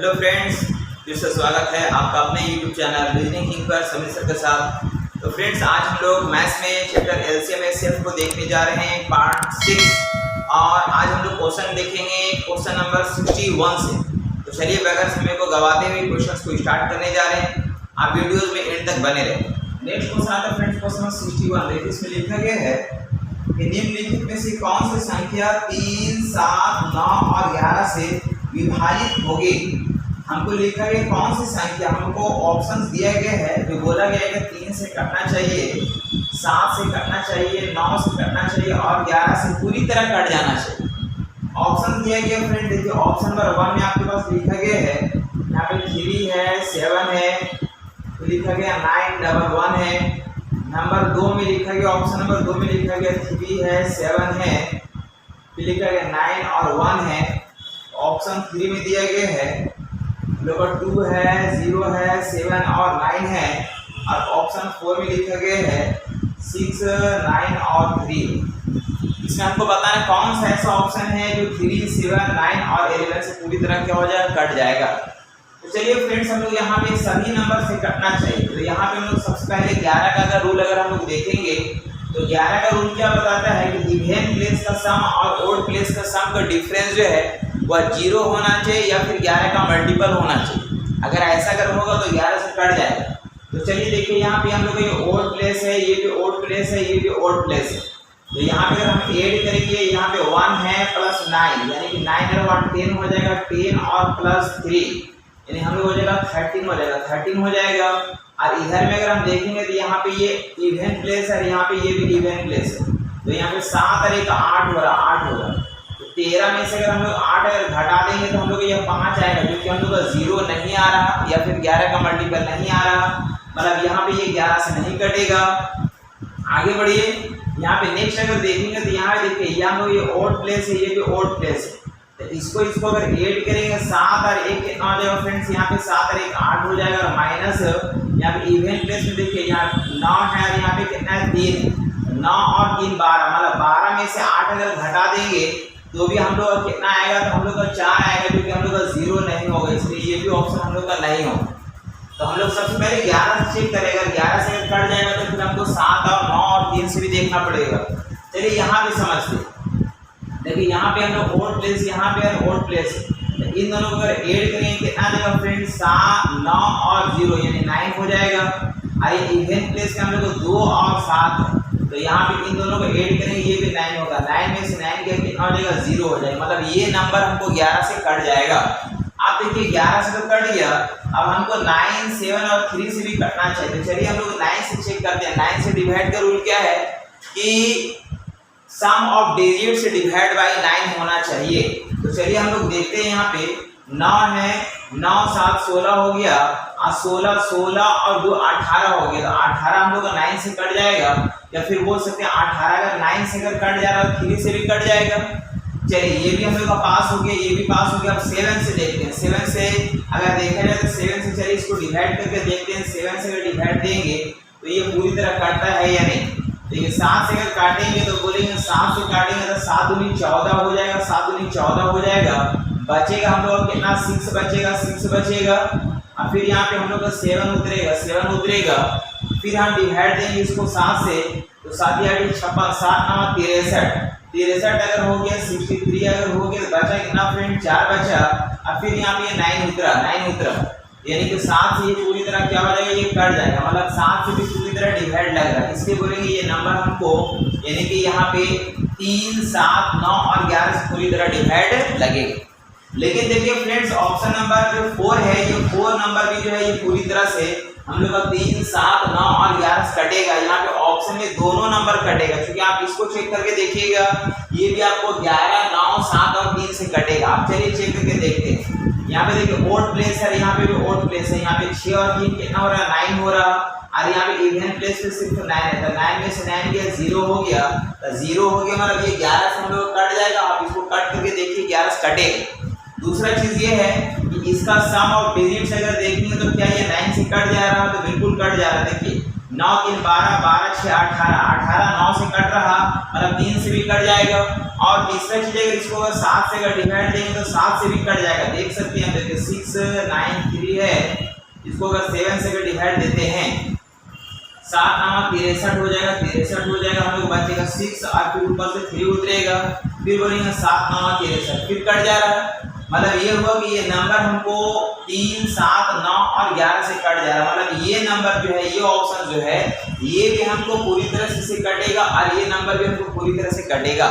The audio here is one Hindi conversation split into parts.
हेलो फ्रेंड्स, फिर से स्वागत है आपका अपने यूट्यूब चैनल रीजनिंग किंग पर समीर सर के साथ। तो फ्रेंड्स, आज हम लोग मैथ्स में चैप्टर एलसीएम एचसीएफ को देखने जा रहे हैं पार्ट 6 और आज हम लोग क्वेश्चन देखेंगे क्वेश्चन नंबर 61 से। तो चलिए बगैर समय को गवाते हुए क्वेश्चन को स्टार्ट करने जा रहे हैं। आप वीडियोज में एंड तक बने रहे। नेक्स्ट क्वेश्चन आता है फ्रेंड्स क्वेश्चन 61। देखिए इसमें लिखा गया है कि निम्नलिखित में से कौन सी संख्या 3, 7, 9 और 11 से विभाजित होगी। हमको लिखा गया कौन सी संख्या, हमको ऑप्शंस दिया गया है जो बोला गया है कि 3 से कटना चाहिए, 7 से कटना चाहिए, 9 से कटना चाहिए और 11 से पूरी तरह कट जाना चाहिए। ऑप्शन दिया गया फ्रेंड, देखिए ऑप्शन नंबर 1 में आपके पास लिखा गया है, यहाँ पे 3 है, 7 है, तो लिखा गया 9 डबल 1 है। नंबर 2 में लिखा गया, ऑप्शन नंबर 2 में लिखा गया 3 है, 7 है, फिर लिखा गया 9 और 1 है। ऑप्शन 3 में दिया गया है नंबर 2 है, 0 है, 7 और 9 है और ऑप्शन 4 में लिखा गया है 6, 9 और 3। इसमें हमको बताना कौन सा ऐसा ऑप्शन है जो 3, 7, 9 और 11 से पूरी तरह क्या हो जाएगा, कट जाएगा। तो चलिए फ्रेंड्स, हम लोग यहाँ पे सभी नंबर से कटना चाहिए। तो यहाँ पे हम लोग सबसे पहले 11 का अगर रूल अगर हम लोग देखेंगे तो 11 का रूल क्या बताता है कि इवन प्लेस का सम और ओड प्लेस का सम का डिफरेंस जो है वह 0 होना चाहिए या फिर 11 का मल्टीपल होना चाहिए। अगर ऐसा अगर होगा तो 11 से कट जाएगा। तो चलिए देखिए यहाँ पे हम लोग ये ओड प्लेस है, ये भी ओड प्लेस है, ये भी ओड प्लेस है। तो यहाँ पे अगर हम ऐड करेंगे, यहाँ पे 1 है प्लस 9 यानी कि 9 और 1 10 हो जाएगा, 10 और प्लस 3 यानी हम लोग हो जाएगा 13 हो जाएगा, 13 हो जाएगा। और इधर में अगर हम देखेंगे तो यहाँ पे ये इवन प्लेस है, यहाँ पे ये भी इवन प्लेस है। तो यहाँ पे 7 और 1 8 हो रहा, 8 होगा। तो 13 में से अगर हम लोग 8 अगर घटा देंगे तो हम लोग ये 5 आएगा, क्योंकि हम लोग का 0 नहीं आ रहा या फिर 11 का मल्टीपल नहीं आ रहा, मतलब यहाँ पे ये 11 से नहीं कटेगा। आगे बढ़िए, यहाँ पे नेक्स्ट अगर देखेंगे तो यहाँ देखिए यहाँ लोग ये ओड प्लेस है, ये भी ओड प्लेस है। तो इसको अगर ऐड करेंगे 7 और 1 कितना हो जाएगा फ्रेंड्स, यहाँ पे 7 और 1 8 हो जाएगा और माइनस यहाँ पे इवन प्लेस में देखिए यहाँ 9 है और यहाँ पे कितना है 3, 9 और 3 12, मतलब 12 में से 8 अगर घटा देंगे तो भी हम लोग कितना आएगा, तो हम लोग का 4 आएगा, क्योंकि हम लोग का 0 नहीं होगा, इसलिए ये भी ऑप्शन हम लोग का नहीं होगा। तो हम लोग सबसे पहले 11 से चेक करेगा, 11 से कट जाएगा तो फिर हमको 7 और 9 और 3 से भी देखना पड़ेगा। चलिए यहाँ पे समझते, देखिए यहाँ पे हम लोग ओड प्लेस, यहाँ पे ओड प्लेस, तो इन दोनों को अगर ऐड करेंगे कितना देगा फ्रेंड, 7, 9 और 0 यानी 9 हो जाएगा। और ये इवन प्लेस में हम लोग को 2 और 7 है, तो यहाँ पे इन दोनों को ऐड करेंगे, ये भी 9 होगा, 9 में से 9 गया कितना हो जाएगा, 0 हो जाएगा, मतलब ये नंबर हमको 11 से कट जाएगा। आप देखिए 11 से तो कट गया, अब हमको 9, 7 और 3 से भी कटना चाहिए। तो चलिए हम लोग 9 से चेक करते हैं। 9 से डिवाइड का रूल क्या है कि सम ऑफ डिजिट से डिवाइड बाय 9 होना चाहिए। तो चलिए हम लोग देखते हैं, यहाँ पे 9 है, 9 7 16 हो गया और 16 16 और 2 18 हो गया। तो 18 हम लोग का 9 से कट जाएगा, या फिर बोल सकते हैं 18 अगर 9 से अगर कट जा रहा है 3 से भी कट जाएगा। चलिए ये भी हम लोग का पास हो गया, ये भी पास हो गया। अब 7 से देखते हैं, 7 से अगर देखा जाए तो 7 से चलिए इसको डिवाइड करके देखते हैं। 7 से अगर डिवाइड देंगे तो ये पूरी तरह कटता है या नहीं। देखिए 7 से अगर काटेंगे तो बोलेंगे 7 से काटेंगे तो 7 दूनी 14 हो जाएगा, 7 दूनी 14 हो जाएगा। बचेगा हम लोग कितना, 6 बचेगा, 6 बचेगा। और फिर यहाँ पे हम लोग का 7 उतरेगा, 7 उतरेगा। फिर हम डिवाइड देंगे इसको 7 से, तो 7 या 56, 7 9 63, 63 अगर हो गया, 63 अगर हो गया तो बचा कितना फ्रेंड, 4 बचा। और फिर यहाँ पे 9 उतरा, 9 उतरा, यानी कि 7 से ये पूरी तरह क्या हो जाएगा, ये कट जाएगा, मतलब 7 से भी पूरी तरह डिवाइड लग रहा है। इसलिए बोलेंगे ये नंबर हमको, यानी कि यहाँ पे 3, 7, 9 और 11 से पूरी तरह डिवाइड लगेगा। लेकिन देखिए फ्रेंड्स, ऑप्शन नंबर जो 4 है, ये 4 नंबर भी जो है ये पूरी तरह से हम लोग का 3, 7, 9 और 11 से कटेगा। यहाँ पे ऑप्शन में दोनों नंबर कटेगा, क्योंकि आप इसको चेक करके देखिएगा, ये भी आपको 11, 9, 7 और 3 से कटेगा। आप चलिए चेक करके देखते हैं। यहाँ पे देखिए ओड प्लेस है, यहाँ पे भी ओड प्लेस है, यहाँ पे 6 और 3 कितना हो रहा है, 9 हो रहा। और यहाँ पे इवन प्लेस पे सिर्फ 9 है, तो 9 में से 9 गया, 0 हो गया। तो 0 हो गया मतलब ये 11 से हम लोग कट जाएगा। आप इसको कट करके देखिए 11 से कटेगा। दूसरा चीज ये है कि इसका सम ऑफ डिजिट्स अगर देखेंगे तो क्या ये 9 से कट जा रहा है, तो बिल्कुल कट जा रहा है। देखिए 9 3 12, 12 6 18, 18 9 से कट रहा मतलब 3 से भी कट जाएगा। और तीसरा चीज अगर इसको अगर 7 से अगर डिवाइड देंगे तो 7 से भी कट जाएगा। देख सकते हैं, देखिए 6 9 3 है, इसको अगर 7 से अगर डिवाइड देते हैं 7 9 63 हो जाएगा, 63 हो जाएगा, हम लोग बचेगा 6 और फिर ऊपर से 3 उतरेगा, फिर बोलेंगे 7 9 63, फिर कट जा रहा है। मतलब ये हुआ कि ये नंबर हमको 3 7 9 और 11 से कट जा रहा है। मतलब ये नंबर जो है, ये ऑप्शन जो है, ये भी हमको पूरी तरह से कटेगा और ये नंबर भी हमको पूरी तरह से कटेगा।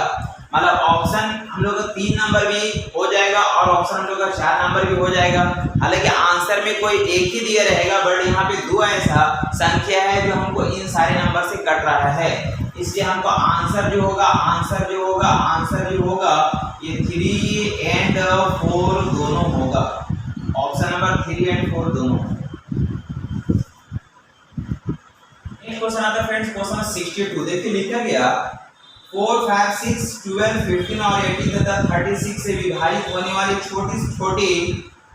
मतलब ऑप्शन हम लोग का 3 नंबर भी हो जाएगा और ऑप्शन हम लोग का 4 नंबर भी हो जाएगा। हालांकि आंसर में कोई एक ही दिया रहेगा, बट यहाँ पे 2 ऐसा संख्या है जो हमको इन सारे नंबर से कट रहा है, इसलिए हमको आंसर जो होगा ये 3 एंड 4 दोनों होगा। ऑप्शन नंबर 3 एंड 4 दोनों। क्वेश्चन आता है फ्रेंड्स, क्वेश्चन 62। देखिए लिखा गया 4 5 6 12 15 और 18 तथा 36 से विभाजित होने वाली छोटी से छोटी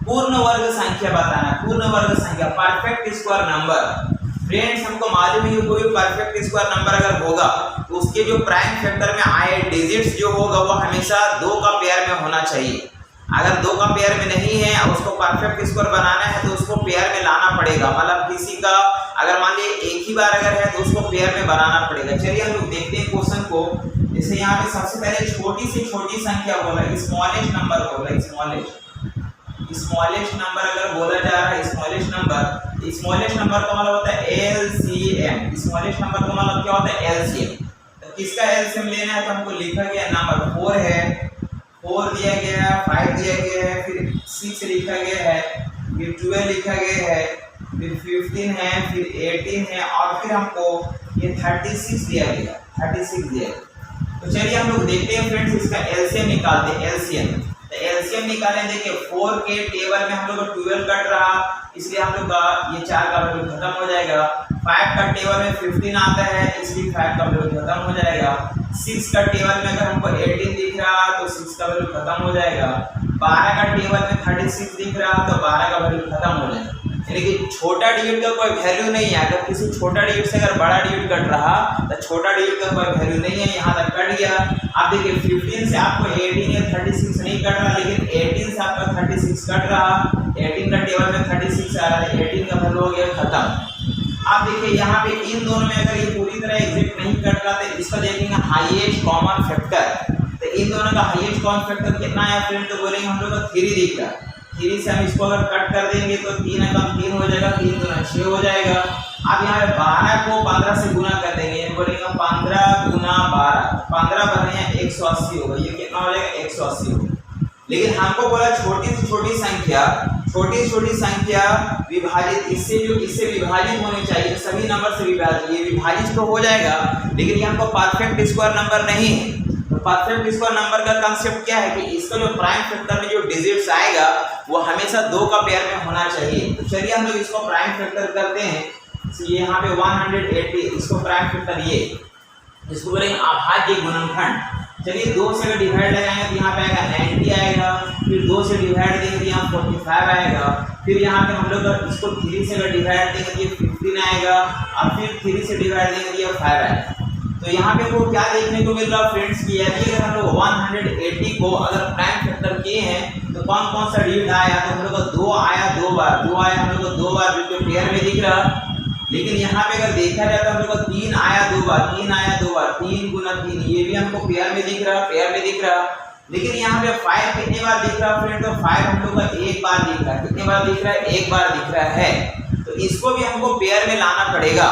पूर्ण वर्ग संख्या बताना। पूर्ण वर्ग संख्या, परफेक्ट स्क्वायर नंबर। फ्रेंड्स हमको मालूम है कि कोई परफेक्ट स्क्वायर नंबर अगर होगा तो उसके जो प्राइम फैक्टर में आए डिजिट्स जो होगा वो हमेशा 2 का पेयर में होना चाहिए। अगर 2 का पेयर में नहीं है और उसको परफेक्ट स्क्वायर बनाना है तो उसको पेयर में लाना पड़ेगा। मतलब किसी का अगर मान लीजिए एक ही बार अगर है तो उसको पेयर में बनाना पड़ेगा। चलिए हम लोग देखते हैं क्वेश्चन को। जैसे यहाँ पे सबसे पहले छोटी से छोटी संख्या बोला, स्मॉलेस्ट नंबर बोला, स्मॉलेस्ट नंबर अगर बोला जा रहा है, स्मॉलेस्ट नंबर का मतलब होता है एलसीएम। स्मॉलेस्ट नंबर का मतलब क्या होता है? एलसीएम। तो किसका एलसीएम लेना है तो हमको लिखा गया नंबर 4 है, 4 दिया गया है, 5 दिया गया है, फिर 6 लिखा गया है, फिर 12 लिखा गया है, फिर 15 है, फिर 18 है और फिर हमको ये 36 दिया गया, 36 दिया गया। तो चलिए हम लोग देखते हैं फ्रेंड्स, इसका एलसीएम निकालते हैं। एलसीएम निकालें। देखिए 4 के टेबल में हम लोग का 12 कट रहा, इसलिए हम लोग का ये 4 का वैल्यू खत्म हो जाएगा। 5 का टेबल में 15 आता है, इसलिए 5 का वैल्यू खत्म हो जाएगा। 6 का टेबल में अगर हमको 18 दिख रहा तो 6 का वैल्यू खत्म हो जाएगा। 12 का टेबल में 36 दिख रहा तो 12 का वैल्यू खत्म हो जाएगा। यानी कि छोटा डिजिट का कोई वैल्यू नहीं है। अगर किसी छोटा डिजिट से अगर बड़ा डिजिट कट रहा तो छोटा डिजिट का कोई वैल्यू नहीं है, यहाँ तक कट गया। आप देखिए 15 से आपको 18 या 36 नहीं कट रहा, लेकिन 18 से आपका 36 कट रहा। 18 का टेबल में 36 आ रहा है, 18 का वैल्यू हो गया खत्म। आप देखिए यहाँ पे इन दोनों में अगर ये पूरी तरह एग्जैक्ट नहीं कट रहा तो इसका देखेंगे हाईएस्ट कॉमन फैक्टर। तो इन दोनों का हाईएस्ट कॉमन फैक्टर कितना है फ्रेंड? तो बोलेंगे हम लोग का 3 दिख रहा है। 3 से हम इसको अगर कट कर देंगे तो 3 कम 3 हो जाएगा, 3 गुना 6 हो जाएगा। अब यहाँ पे 12 को 15 से गुना कर देंगे, ये बोलेंगे 15 गुना 12, 15 बने 180 होगा। ये कितना हो जाएगा? 180 होगा। लेकिन हमको बोला छोटी से छोटी संख्या विभाजित, इससे विभाजित होनी चाहिए, सभी नंबर से विभाजित। ये विभाजित तो हो जाएगा, लेकिन ये हमको परफेक्ट स्क्वायर नंबर नहीं है। तो परफेक्ट स्क्वायर नंबर का कांसेप्ट क्या है कि इसका जो प्राइम फैक्टर में जो डिजिट्स आएगा वो हमेशा 2 का पेयर में होना चाहिए। तो चलिए हम लोग इसको प्राइम फैक्टर करते हैं। ये यहाँ पे 180, इसको प्राइम फैक्टर ये, इसको बोलेंगे अभाज्य गुणनखंड। चलिए 2 से अगर डिवाइड लगाएंगे तो यहाँ पे आएगा 90 आएगा, फिर 2 से डिवाइड देंगे तो यहाँ 45 आएगा, फिर यहाँ पे हम लोग इसको 3 से अगर डिवाइड देंगे तो ये 15 आएगा, और फिर 3 से डिवाइड देंगे तो ये 5 आएगा। तो यहाँ पे वो क्या देखने को मिल रहा फ्रेंड्स की, यदि अगर हम लोग 180 को अगर प्राइम फैक्टर किए हैं तो कौन कौन सा डिजिट आया? तो हम लोग को 2 आया, 2 बार 2 आया, हम लोग को 2 बार जो पेयर में दिख रहा। लेकिन यहाँ पे अगर देखा जाए तो हम लोग को 3 आया 2 बार, 3 आया 2 बार, 3 गुना 3, ये भी हमको पेयर में दिख रहा। लेकिन यहाँ पे 5 कितने बार दिख रहा फ्रेंड? तो 5 हम लोग का 1 बार दिख रहा है। कितने बार दिख रहा है? 1 बार दिख रहा है। तो इसको भी हमको पेयर में लाना पड़ेगा,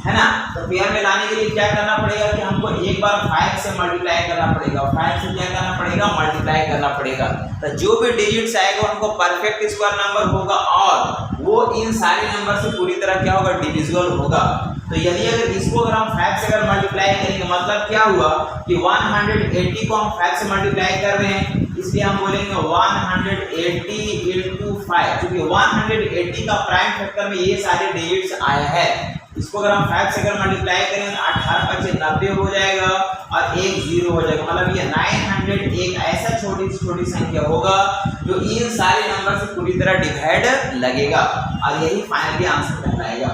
है ना। तो पेयर में लाने के लिए क्या करना पड़ेगा कि हमको एक बार 5 से मल्टीप्लाई करना पड़ेगा, 5 से क्या करना पड़ेगा? मल्टीप्लाई करना पड़ेगा। तो जो भी डिजिट्स आएगा उनको परफेक्ट स्क्वायर नंबर होगा और वो इन सारे नंबर से पूरी तरह क्या होगा? डिविजिबल होगा। तो यदि अगर इसको अगर हम 5 से अगर मल्टीप्लाई करेंगे, मतलब क्या हुआ कि 180 को हम 5 से मल्टीप्लाई कर रहे हैं, इसलिए हम बोलेंगे 180 into 5, क्योंकि 180 का प्राइम फैक्टर में ये सारे डिजिट्स आया है। इसको अगर हम 5 से अगर मल्टीप्लाई करेंगे तो 18 5 90 हो जाएगा और 1 0 हो जाएगा। मतलब ये 900 एक ऐसा छोटी से छोटी संख्या होगा जो इन सारे नंबर से पूरी तरह डिवाइड लगेगा और यही फाइनली आंसर कहलाएगा।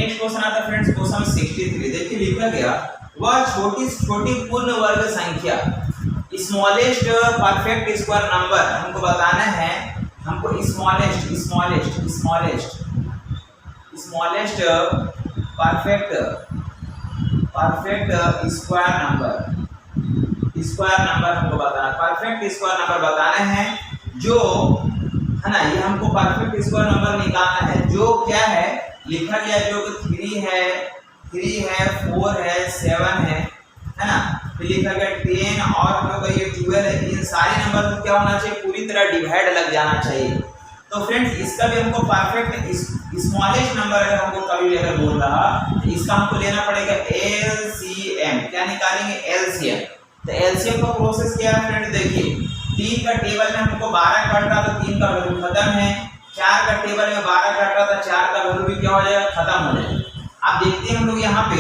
नेक्स्ट क्वेश्चन आता है फ्रेंड्स क्वेश्चन 63। देखिए लिखा गया वह छोटी छोटी पूर्ण वर्ग संख्या स्मॉलेस्ट परफेक्ट स्क्वायर नंबर हमको बताना है। हमको स्मॉलेस्ट परफेक्ट स्क्वायर नंबर हमको बताना, परफेक्ट स्क्वायर नंबर बताना है जो है ना, ये हमको परफेक्ट स्क्वायर नंबर निकालना है जो क्या है लिखा गया, जो 3 है 4 है 7 है ना, फिर लिखा गया 10 और हम लोग का ये 12 है। इन सारे नंबर को क्या होना चाहिए, पूरी तरह डिवाइड लग जाना चाहिए। तो फ्रेंड्स इसका भी हमको परफेक्ट स्मॉलेस्ट नंबर अगर हमको कभी भी अगर बोल रहा तो इसका हमको लेना पड़ेगा एलसीएम। क्या निकालेंगे, एलसीएम। तो एलसीएम का प्रोसेस क्या है फ्रेंड, देखिए 3 का टेबल में हमको 12 कट रहा तो 3 का वैल्यू खत्म है, 4 का टेबल में 12 कट रहा था 4 का वैल्यू भी क्या हो जाएगा, खत्म हो जाएगा। आप देखते हैं हम लोग यहाँ पे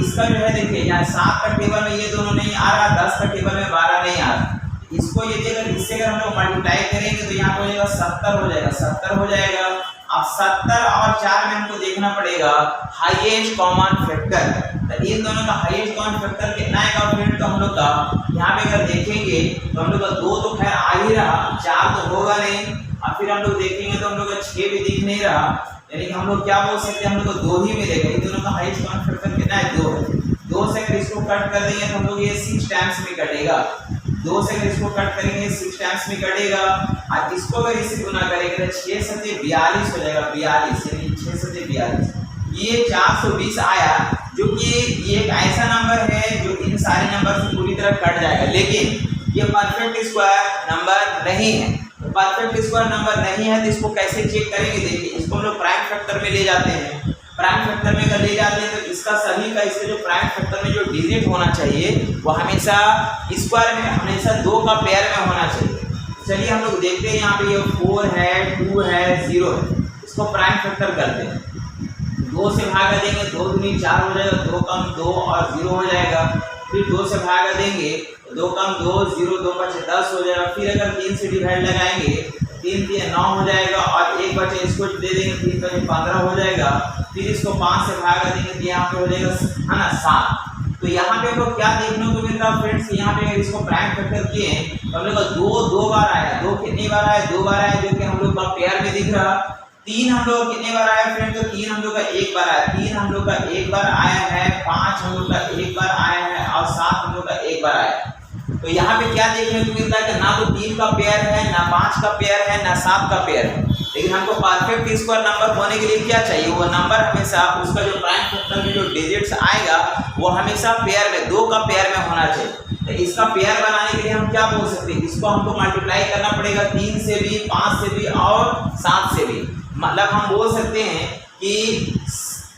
इसका जो है देखिए यहाँ 7 का टेबल में ये दोनों नहीं आ रहा, 10 का टेबल में 12 नहीं आ रहा। इसको ये अगर इससे अगर हम लोग मल्टीप्लाई करेंगे तो यहाँ पे हो जाएगा 70 हो जाएगा, 70 हो जाएगा। अब 70 और 4 में हमको देखना पड़ेगा हाईएस्ट कॉमन फैक्टर। तो इन दोनों का हाईएस्ट कॉमन फैक्टर कितना आएगा फ्रेंड, तो हम लोग का यहाँ पे अगर देखेंगे तो हम लोग का 2 तो खैर आ ही रहा, 4 तो होगा नहीं, और फिर हम लोग देखेंगे तो हम लोग का 6 भी दिख नहीं रहा, यानी कि हम लोग क्या बोल सकते हैं, हम लोग को 2 ही मिलेगा। इन दोनों का हाईएस्ट कॉमन फैक्टर कितना है, 2 है। 2 से अगर इसको कट कर देंगे तो हम लोग ये 6 टाइम्स में कटेगा, 2 से अगर इसको कट करेंगे 6 टाइम्स में कटेगा, और इसको अगर इससे गुना करेंगे तो 6 सत्ते 42 हो जाएगा, 42 यानी 6 सत्ते 42। ये 420 आया, जो कि ये एक ऐसा नंबर है जो इन सारे नंबर से पूरी तरह कट जाएगा, लेकिन ये परफेक्ट स्क्वायर नंबर नहीं है। तो परफेक्ट स्क्वायर नंबर नहीं है तो इसको कैसे चेक करेंगे, देखिए इसको हम लोग प्राइम फैक्टर में ले जाते हैं। प्राइम फैक्टर में अगर ले जाते हैं तो इसका सभी का इसके जो प्राइम फैक्टर में जो डिजिट होना चाहिए वो हमेशा स्क्वायर में हमेशा 2 का पेयर में होना चाहिए। चलिए हम लोग देखते हैं, यहाँ पे ये 4 है 2 है 0 है, इसको प्राइम फैक्टर करते हैं। 2 से भागा देंगे 2 दूनी 4 हो जाएगा, 2 कम 2 और 0 हो जाएगा। फिर 2 से भागा देंगे 2 कम 2 0 2 5 10 हो जाएगा। फिर अगर 3 से डिवाइड लगाएंगे 3 3 9 हो जाएगा, और एक बचे इसको दे देंगे 3 5 15 हो जाएगा। फिर इसको 5 से भागा देंगे तो यहाँ पे हो जाएगा है ना 7। तो यहाँ पे हमको क्या देखने को मिल रहा है फ्रेंड्स, यहाँ पे अगर इसको प्राइम फैक्टर किए तो हम लोग का 2 बार आया, 2 कितनी बार आया, 2 बार आया, जो कि हम लोग का पेयर में दिख रहा। 3 हम लोग कितने बार आया फ्रेंड, तो 3 हम लोग का 1 बार आया, 3 हम लोग का 1 बार आया है, 5 हम लोग का 1 बार आया है, और 7 हम लोग का 1 बार आया। तो यहाँ पे क्या देखने को मिलता है कि ना तो 3 का पेयर है, ना 5 का पेयर है, ना 7 का पेयर है। लेकिन हमको परफेक्ट स्क्वायर नंबर होने के लिए क्या चाहिए, वो नंबर हमेशा उसका जो प्राइम फैक्टर में जो डिजिट्स आएगा वो हमेशा पेयर में 2 का पेयर में होना चाहिए। तो इसका पेयर बनाने के लिए हम क्या बोल सकते हैं, इसको हमको मल्टीप्लाई करना पड़ेगा 3 से भी, 5 से भी और 7 से भी। मतलब हम बोल सकते हैं कि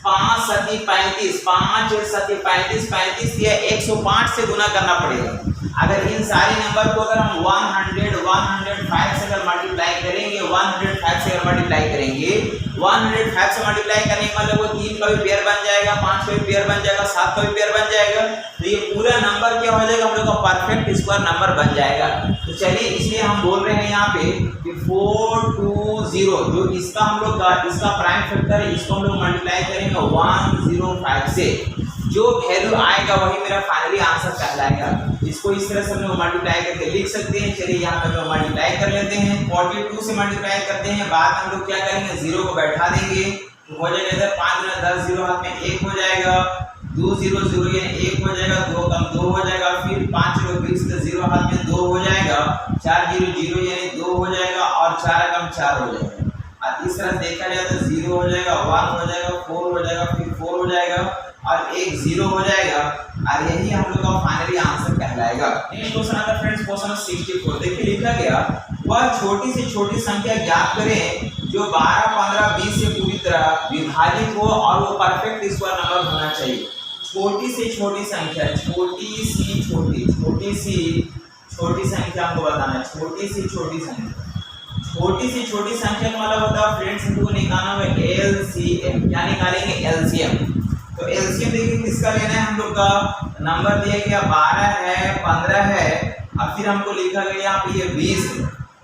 5 सती 35, 5 सती 35, 35 या 105 से गुना करना पड़ेगा। अगर इन सारे नंबर को अगर हम 105 से अगर मल्टीप्लाई करेंगे, 105 से अगर मल्टीप्लाई करेंगे, 105 से मल्टीप्लाई करने का मतलब वो 3 का भी पेयर बन जाएगा, 5 का भी पेयर बन जाएगा, 7 का भी पेयर बन जाएगा। तो ये पूरा नंबर क्या हो जाएगा, हम लोग का परफेक्ट स्क्वायर नंबर बन जाएगा। तो चलिए इसलिए हम बोल रहे हैं यहाँ पे कि 420 जो इसका हम लोग का इसका प्राइम फैक्टर है, इसको हम लोग मल्टीप्लाई करेंगे 105 से, जो वैल्यू आएगा वही मेरा फाइनली आंसर कहलाएगा। इसको इस तरह से हम लोग मल्टीप्लाई करके लिख सकते हैं। चलिए यहाँ पे हम मल्टीप्लाई कर लेते हैं, 42 से मल्टीप्लाई करते हैं, बाद में हम लोग क्या करेंगे 0 को बैठा देंगे, तो हो जाएगा इधर 5 गुना 10 0 हाथ में 1 हो जाएगा, 2 0 0 यानी 1 हो जाएगा, 2 कम 2 हो जाएगा, फिर 5 0 20 तो 0 हाथ में 2 हो जाएगा, 4 0 0 यानी 2 हो जाएगा, और 4 कम 4 हो जाएगा। और इस तरह देखा जाए तो 0 हो जाएगा, 1 हो जाएगा, 4 हो जाएगा, फिर 4 हो जाएगा, और एक 0 हो जाएगा, और यही हम लोग का फाइनली आंसर कहलाएगा। नेक्स्ट क्वेश्चन आता है फ्रेंड्स क्वेश्चन 64। देखिए लिखा गया वह छोटी से छोटी संख्या ज्ञात करें जो 12 15 20 से पूरी तरह विभाजित हो और वो परफेक्ट स्क्वायर नंबर होना चाहिए। छोटी से छोटी संख्या, छोटी सी संख्या हमको बताना है, छोटी सी छोटी संख्या का मतलब होता है फ्रेंड्स हमको निकालना है एलसीएम। क्या निकालेंगे, एलसीएम। तो एलसीएम देखिए किसका लेना है, हम लोग का नंबर दिया गया 12 है, 15 है, और फिर हमको लिखा गया यहाँ पे ये 20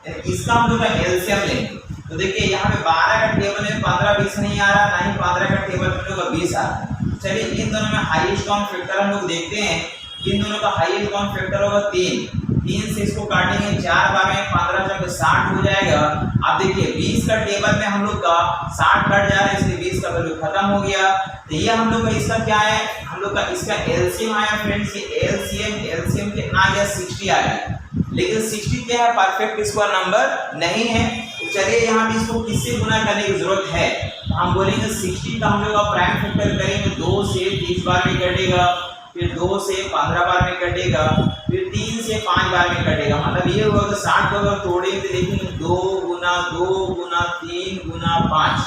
है, इसका हम लोग का एलसीएम लेंगे। तो देखिए यहाँ पे 12 का टेबल में 15 20 नहीं आ रहा, ना ही 15 का टेबल में हम लोग का 20 आ रहा है। चलिए इन दोनों में हाईएस्ट कॉमन फैक्टर हम लोग देखते हैं। इन दोनों का हाईएस्ट कॉमन फैक्टर होगा 3 से इसको काटेंगे 4 बार में 15 जब 60 हो जाएगा। अब देखिए 20 का टेबल में हम लोग का 60 कट जा रहा है, इसलिए 20 का वैल्यू खत्म हो गया। तो ये हम लोग का इसका क्या है, हम लोग का इसका एलसीएम आया फ्रेंड्स। ये एलसीएम कितना आ गया, 60 आ गया। लेकिन 60 क्या है, परफेक्ट स्क्वायर नंबर नहीं है। तो चलिए यहाँ पे इसको किससे गुना करने की जरूरत है, तो हम बोलेंगे 60 का हम लोग का प्राइम फैक्टर करेंगे, 2 से 30 बार में कटेगा, फिर 2 से 15 बार में कटेगा, फिर 3 से 5 बार में कटेगा। मतलब ये होगा 60 को अगर तोड़ेंगे तो देखेंगे 2 गुना 3 गुना 5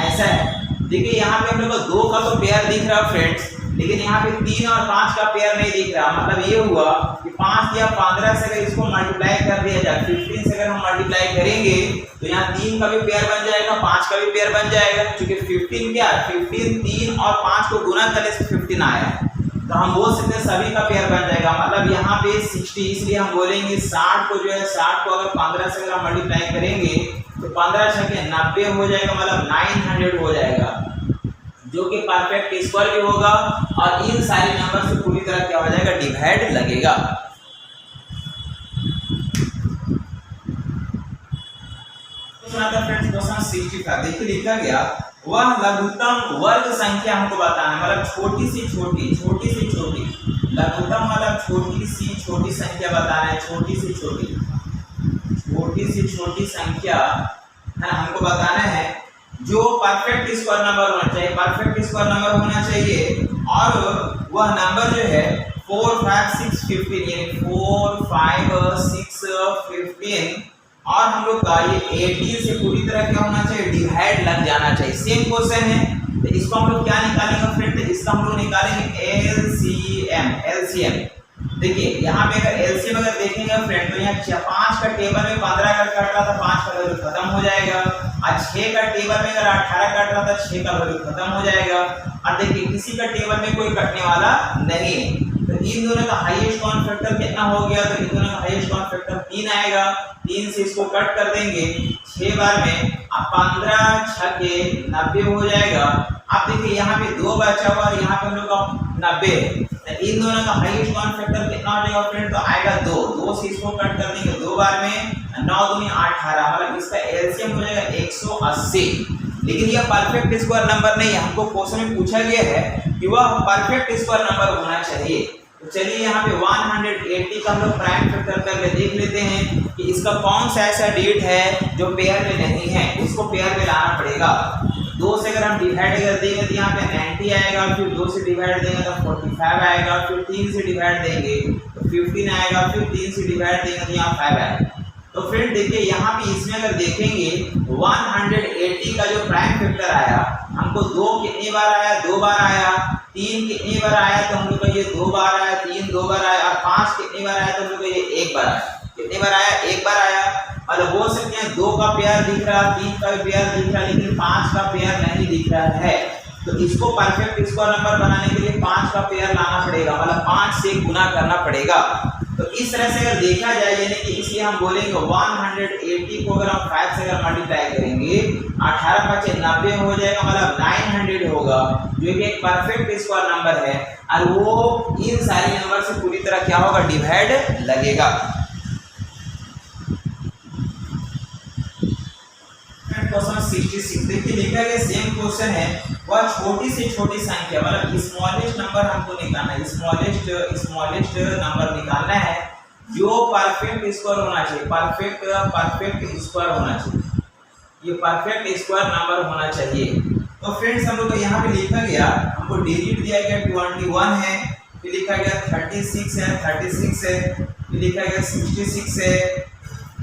ऐसा है। देखिए यहाँ पे हम लोग को 2 का तो पेयर दिख रहा है फ्रेंड्स, लेकिन यहाँ पे 3 और 5 का पेयर नहीं दिख रहा। मतलब ये हुआ कि 5 या 15 से अगर इसको मल्टीप्लाई कर दिया जाए, 15 से अगर हम मल्टीप्लाई करेंगे तो यहाँ 3 का भी पेयर बन जाएगा, 5 का भी पेयर बन जाएगा। क्योंकि 15 क्या है, 15 3 और 5 को गुना करने से 15 आया है, तो हम बोल सकते हैं सभी का पेयर बन जाएगा। मतलब यहाँ पे 60, इसलिए हम बोलेंगे 60 को जो है 60 को अगर 15 से अगर हम मल्टीप्लाई करेंगे तो 15 छके 90 हो जाएगा, मतलब 900 हो जाएगा, जो कि परफेक्ट स्क्वायर भी होगा। और इन सारे नंबर से पूरी तरह क्या हो जाएगा, डिवाइड लगेगा। तो सुनाता फ्रेंड्स क्वेश्चन 65, देखिए लिखा गया वह लघुत्तम वर्ग संख्या हमको बताना है। मतलब छोटी से छोटी लघुत्तम मतलब छोटी सी छोटी संख्या बताना है। छोटी से छोटी संख्या है ना, हमको बताना है जो परफेक्ट स्क्वायर नंबर होना चाहिए। परफेक्ट स्क्वायर नंबर होना चाहिए और वह नंबर जो है 4 5 6 15 यानी 4 5 6 15 और हम लोग का ये 18 से पूरी तरह क्या होना चाहिए, डिवाइड लग जाना चाहिए। सेम क्वेश्चन है, तो इसको हम लोग क्या निकालेंगे फ्रेंड, इसका हम लोग निकालेंगे एलसीएम। देखिए यहाँ पे अगर एलसीएम अगर देखेंगे फ्रेंड, तो यहाँ 5 का टेबल में 15 का कट रहा था, 5 का वैल्यू खत्म हो जाएगा। और 6 का टेबल में अगर 18 कट रहा था, 6 का वैल्यू खत्म हो जाएगा। और देखिए किसी का टेबल में कोई कटने वाला नहीं है। तो इन दोनों का हाईएस्ट कॉमन फैक्टर कितना हो गया, तो इन दोनों का हाईएस्ट कॉमन फैक्टर 3 आएगा। 3 से इसको कट कर देंगे 6 बार में, अब 15 छके 90 हो जाएगा। अब देखिए यहाँ पे 2 बचा हुआ और यहाँ पे हम लोग का 90 है। तो इन दोनों का हाईएस्ट कॉमन फैक्टर कितना हो जाएगा फ्रेंड, तो आएगा 2 से इसको कट कर देंगे 2 बार में, 9 दूनी 18, मतलब इसका एलसीएम हो जाएगा 180। लेकिन यह परफेक्ट स्क्वायर नंबर नहीं है, हमको क्वेश्चन में पूछा गया है कि वह परफेक्ट स्क्वायर नंबर होना चाहिए। तो चलिए यहाँ पे 180 का हम लोग प्राइम फैक्टर करके देख लेते हैं कि इसका कौन सा ऐसा डिजिट है जो पेयर में नहीं है, उसको पेयर में लाना पड़ेगा। 2 से अगर हम डिवाइड कर देंगे तो यहाँ पे 90 आएगा, फिर 2 से डिवाइड देंगे तो 45 आएगा, फिर 3 से डिवाइड देंगे तो 15 आएगा, फिर 3 से डिवाइड देंगे तो यहाँ 5 आएगा। तो फ्रेंड देखिए यहाँ पे इसमें अगर देखेंगे 180 का जो प्राइम फैक्टर आया, हमको 2 कितनी बार आया, 2 बार आया, 3 कितनी बार आया, तो हम लोग का ये 2 बार आया, 3 2 बार आया, और 5 कितनी बार आया, तो हम लोग का ये 1 बार आया। कितनी बार आया, 1 बार आया। मतलब बोल सकते हैं 2 का पेयर दिख रहा, 3 का भी पेयर दिख रहा, लेकिन 5 का पेयर नहीं दिख रहा है। तो इसको परफेक्ट स्क्वायर नंबर बनाने के लिए 5 का पेयर लाना पड़ेगा, मतलब 5 से गुना करना पड़ेगा। तो इस तरह से अगर देखा जाए, यानी कि इसलिए हम बोलेंगे 180 को अगर हम 5 से अगर मल्टीप्लाई करेंगे 18 5 90 हो जाएगा, मतलब 900 होगा, जो कि एक परफेक्ट स्क्वायर नंबर है। और वो इन सारे नंबर से पूरी तरह क्या होगा, डिवाइड लगेगा। क्वेश्चन 66 देखिए लिखा गया सेम क्वेश्चन है, वह छोटी से छोटी संख्या मतलब स्मॉलेस्ट नंबर हमको निकालना है, स्मॉलेस्ट नंबर निकालना है जो परफेक्ट स्क्वायर होना चाहिए। परफेक्ट स्क्वायर होना चाहिए, ये परफेक्ट स्क्वायर नंबर होना चाहिए। तो फ्रेंड्स हम लोग को यहाँ पे लिखा गया, हमको डिजिट दिया गया 21 है, फिर लिखा गया 36 है, फिर लिखा गया 66 है।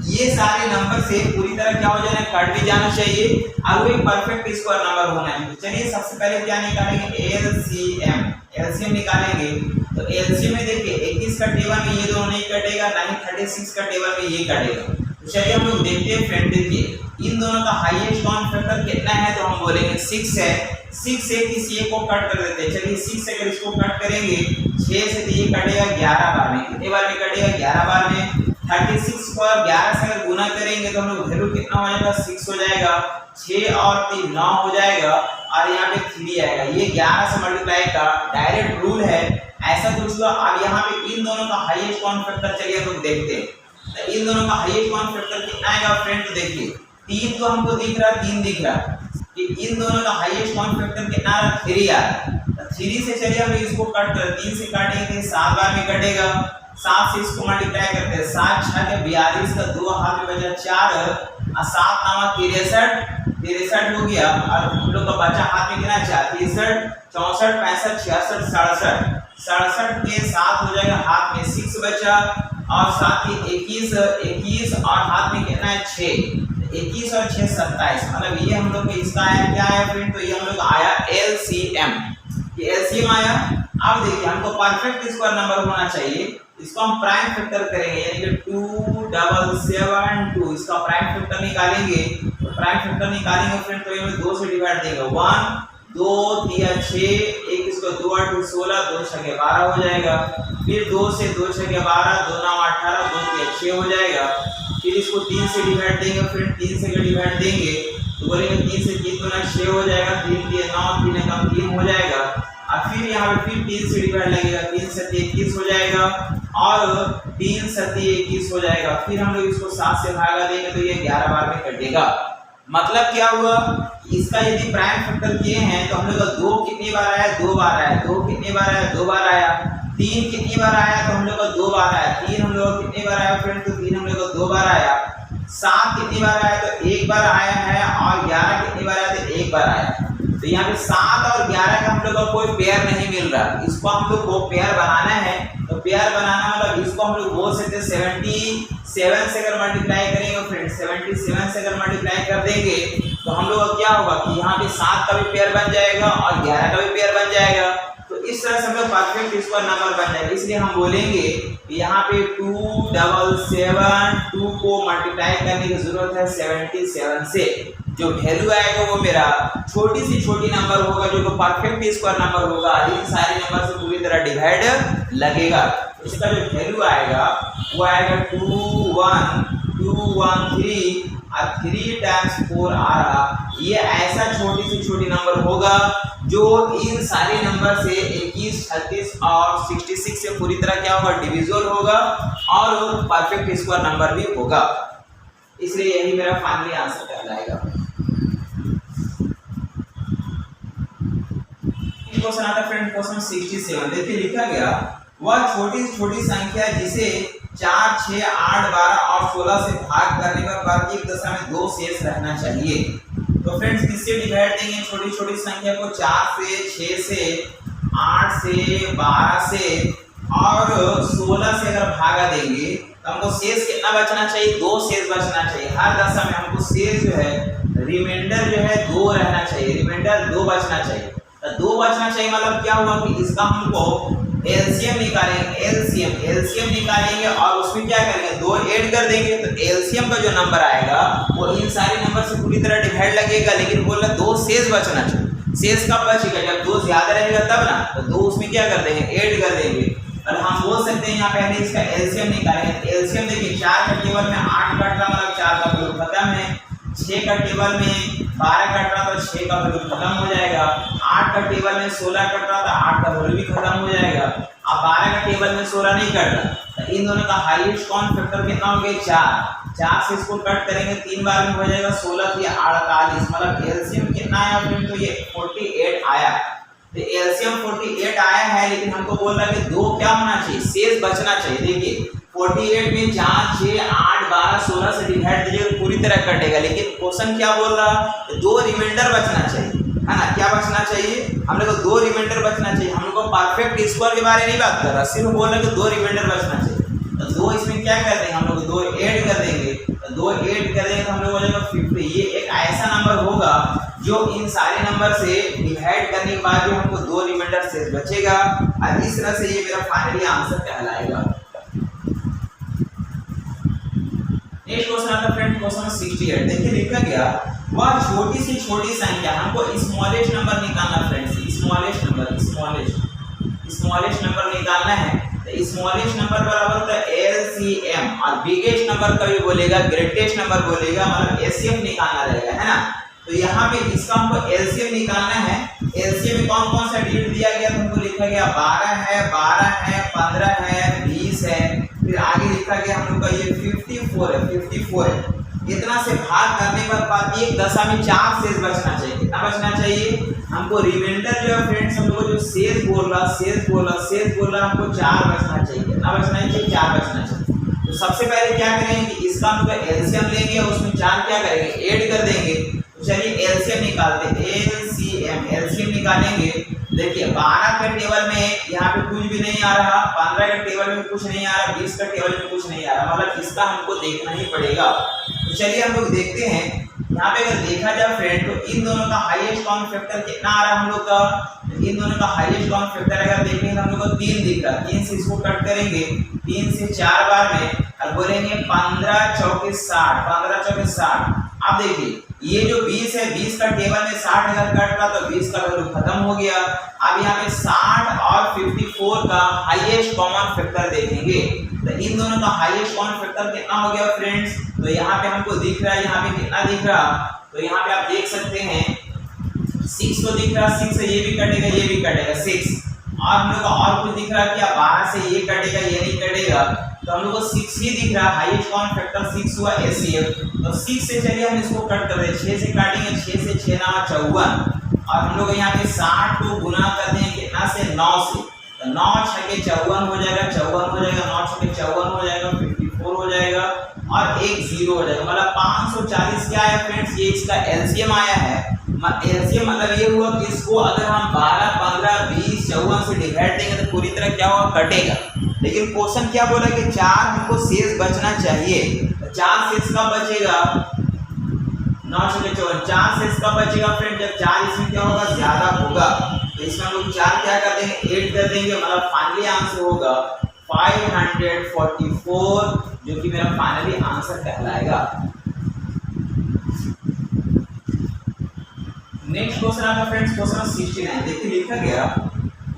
ये सारे नंबर से पूरी तरह क्या हो जाना, कट भी जाना चाहिए और वो एक परफेक्ट स्क्वायर नंबर होना चाहिए। चलिए सबसे पहले क्या निकालेंगे, एलसीएम निकालेंगे। तो एलसीएम में देखिए 21 का टेबल में ये दोनों नहीं कटेगा, ना ही 36 का टेबल में ये कटेगा। तो चलिए हम लोग देखते हैं फ्रेंड, देखिए इन दोनों का हाईएस्ट कॉमन फैक्टर कितना है, तो हम बोलेंगे 6 है। 6 से किसी एक को कट कर देते हैं। चलिए 6 से अगर इसको कट करेंगे 6 से तो ये कटेगा 11 बार में, कितने बार में कटेगा, 11 बार में। 36 को 11 से अगर गुना करेंगे तो हम लोग वैल्यू कितना हो जाएगा 6 हो जाएगा, 6 और 3 9 हो जाएगा और यहाँ पे 3 आएगा। ये 11 से मल्टीप्लाई का डायरेक्ट रूल है, ऐसा कुछ हुआ। अब यहाँ पे इन दोनों का हाईएस्ट कॉमन फैक्टर चलिए हम लोग देखते हैं। तो इन दोनों का हाईएस्ट कॉमन फैक्टर कितना आएगा फ्रेंड, तो देखिए 3 तो हमको दिख रहा, 3 दिख रहा कि इन दोनों का हाईएस्ट कॉमन फैक्टर कितना आ रहा, 3 आ रहा। 3 से चलिए हम इसको कट कर 3 से काटेंगे 7 बार में कटेगा, 7 से इसको मल्टीप्लाई करते हैं, 7 6 के 42 का 2 हाथ में बचा 4 और 7 9 63 हो गया। और हम लोग का बचा हाथ में कितना 4 63 64 65 66 67 67 के 7 हो जाएगा, हाथ में 6 बचा और साथ ही 21 और हाथ में कितना है 6, 21 और 6 27। मतलब ये हम लोग इसका आया क्या आया फ्रेंड, तो ये हम लोग आया LCM, ये LCM आया। अब देखिए हमको परफेक्ट स्क्वायर नंबर होना चाहिए, इसको हम प्राइम फैक्टर करेंगे यानी कि 2772 इसका प्राइम फैक्टर निकालेंगे। तो प्राइम फैक्टर निकालेंगे फ्रेंड तो ये 2 से डिवाइड देगा, 1 2 3 6 1 इसको 2 8 16 2 6 12 हो जाएगा। फिर 2 से 2 6 12 2 9 18 2 3 6 हो जाएगा। फिर इसको 3 से डिवाइड देंगे फ्रेंड, 3 से डिवाइड देंगे तो बोलेंगे 3 से 3 गुना 6 हो जाएगा, 3 3 9 3 कम 3 हो जाएगा। और फिर यहाँ पे फिर 3 से डिवाइड लगेगा, 3 से 21 हो जाएगा और 3 से 21 हो जाएगा। फिर हम लोग इसको 7 से भागा देंगे तो ये 11 बार में कटेगा। मतलब क्या हुआ, इसका यदि प्राइम फैक्टर किए हैं तो हम लोग का 2 कितनी बार आया, 2 बार आया, 2 कितनी बार आया, 2 बार आया, 3 कितनी बार आया तो हम लोग का 2 बार आया, 3 हम लोग कितनी बार आया फ्रेंड, तो 3 हम लोग का 2 बार आया, 7 कितनी बार आया तो 1 बार आया है और 11 कितनी बार आया तो 1 बार आया। तो यहाँ पे 7 और 11 का हम लोग को कोई पेयर नहीं मिल रहा, इसको हम लोग को पेयर बनाना है। तो पेयर बनाना मतलब इसको हम लोग बोल सकते हैं 77 से अगर मल्टीप्लाई करेंगे फ्रेंड, 77 से अगर मल्टीप्लाई कर देंगे तो हम लोग का क्या होगा कि यहाँ पे 7 का भी पेयर बन जाएगा और 11 का भी पेयर बन जाएगा। तो इस तरह से हम लोग परफेक्ट स्क्वायर नंबर बन जाएगा। इसलिए हम बोलेंगे कि यहाँ पे 277 को मल्टीप्लाई करने की जरूरत है 77 से। जो वैल्यू आएगा वो मेरा छोटी से छोटी नंबर होगा, जो परफेक्ट स्क्वायर नंबर होगा, इन सारे नंबर से पूरी तरह डिवाइड लगेगा। इसका जो वैल्यू आएगा वो आएगा 21213 और 3 टाइम्स 4 आ रहा। ये ऐसा छोटी से छोटी नंबर होगा जो इन सारे नंबर से 21 36 और 66 से पूरी तरह क्या होगा, डिविजल होगा और परफेक्ट स्क्वायर नंबर भी होगा। इसलिए यही मेरा फाइनली आंसर कहलाएगा। क्वेश्चन आता है फ्रेंड, क्वेश्चन 67। देखिए लिखा गया, वह छोटी से छोटी संख्या जिसे 4 6 8 12 और 16 से भाग करने पर प्रत्येक दशा में 2 शेष रहना चाहिए। तो फ्रेंड्स किससे डिवाइड देंगे छोटी छोटी संख्या को, 4 से 6 से 8 से 12 से और 16 से अगर भागा देंगे तो हमको शेष कितना बचना चाहिए, 2 शेष बचना चाहिए। हर दशा में हमको शेष जो है रिमाइंडर जो है 2 रहना चाहिए, रिमाइंडर 2 बचना चाहिए। तो 2 बचना चाहिए मतलब क्या हुआ कि इसका हमको एलसीएम निकालेंगे, एलसीएम निकालेंगे और उसमें क्या करेंगे 2 ऐड कर देंगे। तो एलसीएम का जो नंबर आएगा वो इन सारे नंबर से पूरी तरह डिवाइड लगेगा, लेकिन बोला 2 शेष बचना चाहिए। शेष कब बचेगा, जब 2 ज्यादा रहेगा तब ना, तो 2 उसमें क्या कर देंगे ऐड कर देंगे। और हम बोल सकते हैं यहाँ पहले इसका एलसीएम निकालेंगे। एलसीएम देखिए 4 का टेबल में 8 कट रहा मतलब 4 का वैल्यू खत्म है, 6 का टेबल में 12 कट रहा तो 6 का वैल्यू खत्म हो जाएगा, 8 का टेबल में 16 कट रहा था 8 का वैल्यू भी खत्म हो जाएगा। अब 12 का टेबल में 16 नहीं कट रहा, तो इन दोनों का हाईएस्ट कॉमन फैक्टर कितना हो गया 4 से इसको कट करेंगे 3 बार में हो जाएगा 16 या 48, मतलब एलसीएम कितना आया फ्रेंड, तो ये 48 आया। तो एलसीएम 48 आया है, लेकिन हमको बोल रहा है कि 2 क्या होना चाहिए, शेष बचना चाहिए। देखिए 48 में 4 6 8 12 16 से डिवाइड दीजिए पूरी तरह कटेगा, लेकिन क्वेश्चन क्या बोल रहा है 2 रिमाइंडर बचना चाहिए, है ना। क्या बचना चाहिए, हम लोग को 2 रिमाइंडर बचना चाहिए। हम लोग को परफेक्ट स्क्वायर के बारे में नहीं बात कर रहा, सिर्फ बोल रहे कि 2 रिमाइंडर बचना चाहिए। तो 2 इसमें क्या कर देंगे हम लोग 2 ऐड कर देंगे, तो 2 ऐड कर देंगे तो हम लोग हो जाएगा 50। ये एक ऐसा नंबर होगा जो इन सारे नंबर से डिवाइड करने के बाद जो हमको 2 रिमाइंडर शेष बचेगा, और इस तरह से ये मेरा फाइनली आंसर कहलाएगा। नेक्स्ट क्वेश्चन आता है फ्रेंड, क्वेश्चन 68। देखिए लिखा गया, वह छोटी से छोटी संख्या, हमको स्मॉलेस्ट नंबर निकालना फ्रेंड्स, स्मॉलेस्ट नंबर निकालना है। तो स्मॉलेस्ट नंबर बराबर होता है एलसीएम, और बिगेस्ट नंबर कभी बोलेगा ग्रेटेस्ट नंबर बोलेगा, मतलब एलसीएम निकालना रहेगा, है ना। तो यहाँ पे इसका हमको एलसीएम निकालना है। एलसीएम में कौन कौन सा डिजिट दिया गया, तुमको लिखा गया 12 है, 15 है, 20 है, फिर आगे लिखा गया हम लोग का ये 54 है। इतना से भाग करने पर बात ये दशा में 4 शेष बचना चाहिए। कितना बचना चाहिए हमको, रिमाइंडर जो है फ्रेंड्स हम लोग जो शेष बोल रहा हमको 4 बचना चाहिए। कितना बचना चाहिए, 4 बचना चाहिए। तो सबसे पहले क्या करेंगे कि इसका हम लोग एलसीएम लेंगे, उसमें 4 क्या करेंगे, ऐड कर देंगे। तो चलिए एलसीएम निकालते हैं, एलसीएम निकालेंगे। देखिए 12 के टेबल में यहाँ पे कुछ भी नहीं आ रहा, 15 के टेबल में कुछ नहीं आ रहा, 20 के टेबल में कुछ नहीं आ रहा, मतलब इसका हमको देखना ही पड़ेगा। तो चलिए हम लोग देखते हैं। यहाँ पे अगर देखा जाए फ्रेंड तो इन दोनों का हाईएस्ट कॉमन फैक्टर कितना आ रहा है हम लोग का, इन दोनों का हाईएस्ट कॉमन फैक्टर अगर देखेंगे तो हम लोग को 3 दिख रहा है। 3 से इसको कट करेंगे, 3 से 4 बार में, और बोलेंगे 15 चौके 60। अब देखिए ये जो 20 है, 20 का टेबल में 60 अगर कट रहा तो 20 का वैल्यू खत्म हो गया। अब यहाँ पे 60 और 54 का हाईएस्ट कॉमन फैक्टर देखेंगे। तो इन दोनों का हाईएस्ट कॉमन फैक्टर कितना हो गया फ्रेंड्स, तो यहाँ पे हमको दिख रहा है, यहाँ पे कितना दिख रहा, तो यहाँ पे आप देख सकते हैं 6 को दिख रहा, 6 से ये भी कटेगा 6, और हम लोग को और कुछ दिख रहा है क्या, 12 से ये कटेगा, ये नहीं कटेगा, तो हम लोग को 6 ही दिख रहा, हाईएस्ट कॉमन फैक्टर 6 हुआ एलसीएम। तो 6 से चलिए हम इसको कट कर दें, 6 से काटेंगे, 6 से 6 9 54, और हम लोग यहाँ पे 60 को गुना कर देंगे कितना से, 9 से, तो 9 छके 54 हो जाएगा, 9 छके 54 हो जाएगा, 54 हो जाएगा, और एक 0 हो जाएगा, मतलब 540 क्या है फ्रेंड्स, ये इसका एलसीएम आया है। एलसीएम मतलब ये हुआ कि इसको अगर हम 12, 15, 20, 54 से डिवाइड देंगे तो पूरी तरह क्या होगा, कटेगा। लेकिन क्वेश्चन क्या बोला कि 4 हमको शेष बचना चाहिए। तो 4 शेष कब बचेगा, 9 छके 54, 4 शेष कब बचेगा फ्रेंड, जब 4 इसमें क्या होगा, ज्यादा होगा। तो इसमें हम लोग 4 क्या कर देंगे, 8 कर देंगे, मतलब फाइनली आंसर होगा 544, जो कि मेरा फाइनली आंसर कहलाएगा। नेक्स्ट क्वेश्चन आता है फ्रेंड्स, क्वेश्चन 69। देखिए लिखा गया,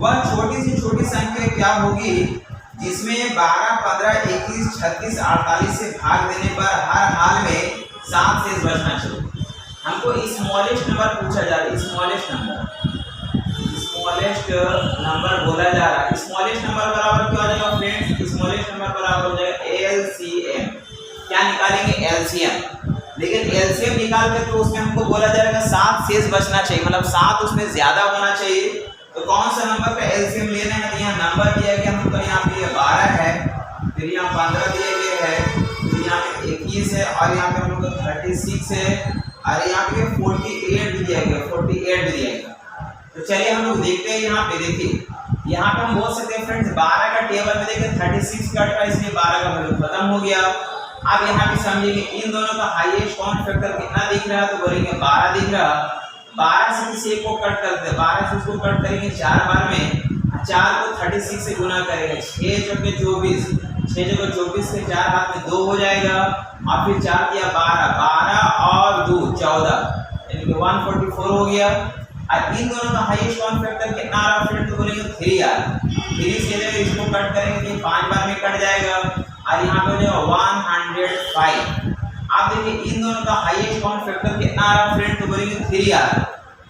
वह छोटी से छोटी संख्या क्या होगी जिसमें 12, 15, 21, 36, 48 से भाग देने पर हर हाल में 7 शेष बचना चाहिए। हमको स्मॉलेस्ट नंबर पूछा जा रहा है, स्मॉलेस्ट नंबर बोला जा रहा है। स्मॉलेस्ट नंबर बराबर क्या हो जाएगा फ्रेंड्स, स्मॉलेस्ट नंबर बराबर हो जाएगा एलसीएम। क्या निकालेंगे, एलसीएम। लेकिन एलसीएम निकाल के तो उसमें हमको बोला जाएगा 7 शेष बचना चाहिए, मतलब 7 उसमें ज्यादा होना चाहिए। तो कौन सा नंबर का एलसीएम लेना है, तो यहाँ नंबर दिया गया हमको, यहाँ पे 12 है, फिर यहाँ 15 दिए गए है, फिर यहाँ पे 21 है, और यहाँ पे हम लोग को 36 है, और यहाँ पे 48 दिया गया। तो चलिए हम लोग देखते हैं। यहाँ पे देखिए, यहाँ पे हम बोल सकते हैं फ्रेंड्स 12 का टेबल में देखिए 36 कट रहा है, इसलिए 12 का वैल्यू खत्म हो गया। अब यहाँ पे समझिए इन दोनों का हाईएस्ट कॉमन फैक्टर कितना दिख रहा है, तो बोलेंगे 12 दिख रहा। 12 से किसी एक को कट करते हैं, 12 से उसको कट करेंगे 4 बार में, 4 को 36 से गुना करेंगे, 6 चौके 24, 6 जगह 24 के 4 हाथ में 2 हो जाएगा, और फिर 4 किया 12 और 2 14, यानी कि 144 हो गया। अब इन दोनों का हाईएस्ट कॉमन फैक्टर कितना आ रहा फ्रेंड, तो बोलेंगे 3 आ रहा। 3 से जगह इसको कट करेंगे तो 5 बार में कट जाएगा, और यहाँ पे हो जाएगा 105। आप देखिए इन दोनों का हाईएस्ट कॉमन फैक्टर कितना आ रहा फ्रेंड, तो बोलेंगे 3 आ रहा।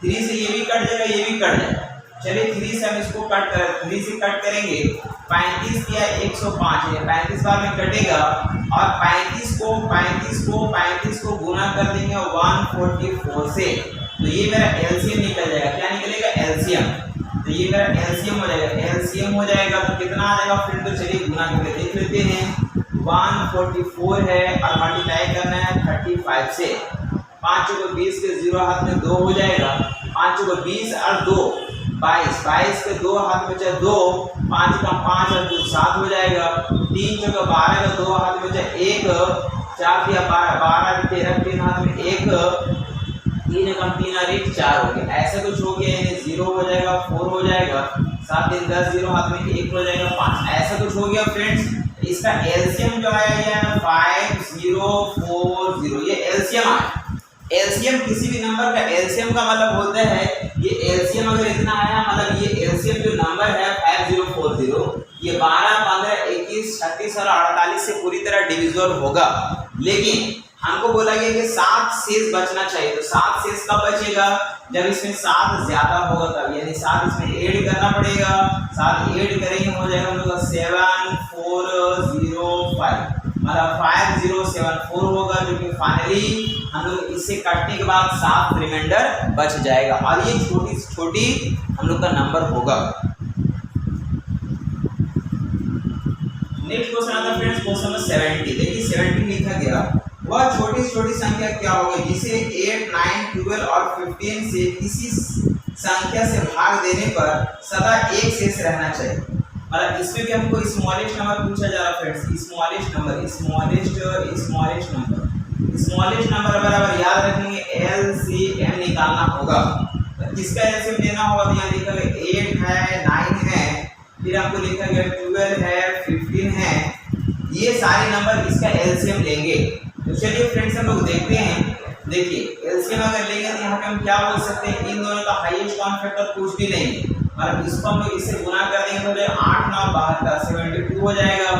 3 से ये भी कट जाएगा, ये भी कट जाएगा। चलिए 3 से हम इसको कट करें, 3 से कट करेंगे, 35 किया 105 है, 35 बार में कटेगा, और 35 को गुना कर देंगे 144 से, तो ये मेरा एलसीएम निकल जाएगा। क्या निकलेगा, एलसीएम। तो ये मेरा एलसीएम हो जाएगा, तो कितना आ जाएगा फ्रेंड, तो चलिए गुना करके देख लेते हैं। 144 है, और मल्टीप्लाई करना है 35 से, 5 को 20 के 0 हाथ में 2 हो जाएगा, 5 को 20 और 2 22 के 2 हाथ में 2, 5 का 5 और 2 7 हो जाएगा, 3 को 12 का 2 हाथ में 1, 4 दिया 12 13 3 हाथ में 1, 3 कम 3 और 1 4 हो गया। ऐसा कुछ हो गया, यानी 0 हो जाएगा, 4 हो जाएगा, 7 3 10 0 हाथ में 1 हो जाएगा 5, ऐसा कुछ हो गया फ्रेंड्स। इसका एलसीएम जो आया है 5040, ये एलसीएम आया। एलसीएम किसी भी नंबर का एलसीएम का मतलब होता है, ये एलसीएम अगर इतना आया, मतलब ये एलसीएम जो नंबर है 5040, ये 12, 36 और 48 से पूरी तरह डिविजिबल होगा, लेकिन हमको बोला गया कि 7 शेष बचना चाहिए। तो 7 शेष कब बचेगा? जब इसमें 7 ज्यादा होगा तब, यानी 7 इसमें ऐड करना पड़ेगा। 7 ऐड करेंगे हो जाएगा हम लोग का 7405, मतलब 5074 होगा, जो कि फाइनली हम लोग इससे काटने के बाद 7 रिमाइंडर बच जाएगा और ये छोटी से छोटी हम लोग का नंबर होगा। नेक्स्ट क्वेश्चन आता है फ्रेंड्स, क्वेश्चन नंबर 70। देखिए 70 लिखा गया, वह छोटी से छोटी संख्या क्या होगी जिसे 8, 9, 12 और 15 से किसी संख्या से भाग देने पर सदा एक शेष रहना चाहिए। मतलब इसमें भी हमको स्मॉलेस्ट नंबर पूछा जा रहा है फ्रेंड्स, स्मॉलेस्ट नंबर बराबर याद रखेंगे LCM निकालना होगा। तो किसका LCM लेना होगा? तो यहाँ लिखा गया 8 है, 9 है, फिर आपको लिखा गया 12 है, 15 है, ये सारे नंबर इसका LCM लेंगे। तो चलिए फ्रेंड्स हम लोग देखते हैं। देखिए LCM अगर लेंगे तो यहाँ पे हम क्या बोल सकते हैं, इन दोनों का हाईएस्ट कॉमन फैक्टर कुछ भी लेंगे, मतलब इसको हम लोग इससे गुना कर देंगे तो 8, 9, 72, 72 हो जाएगा।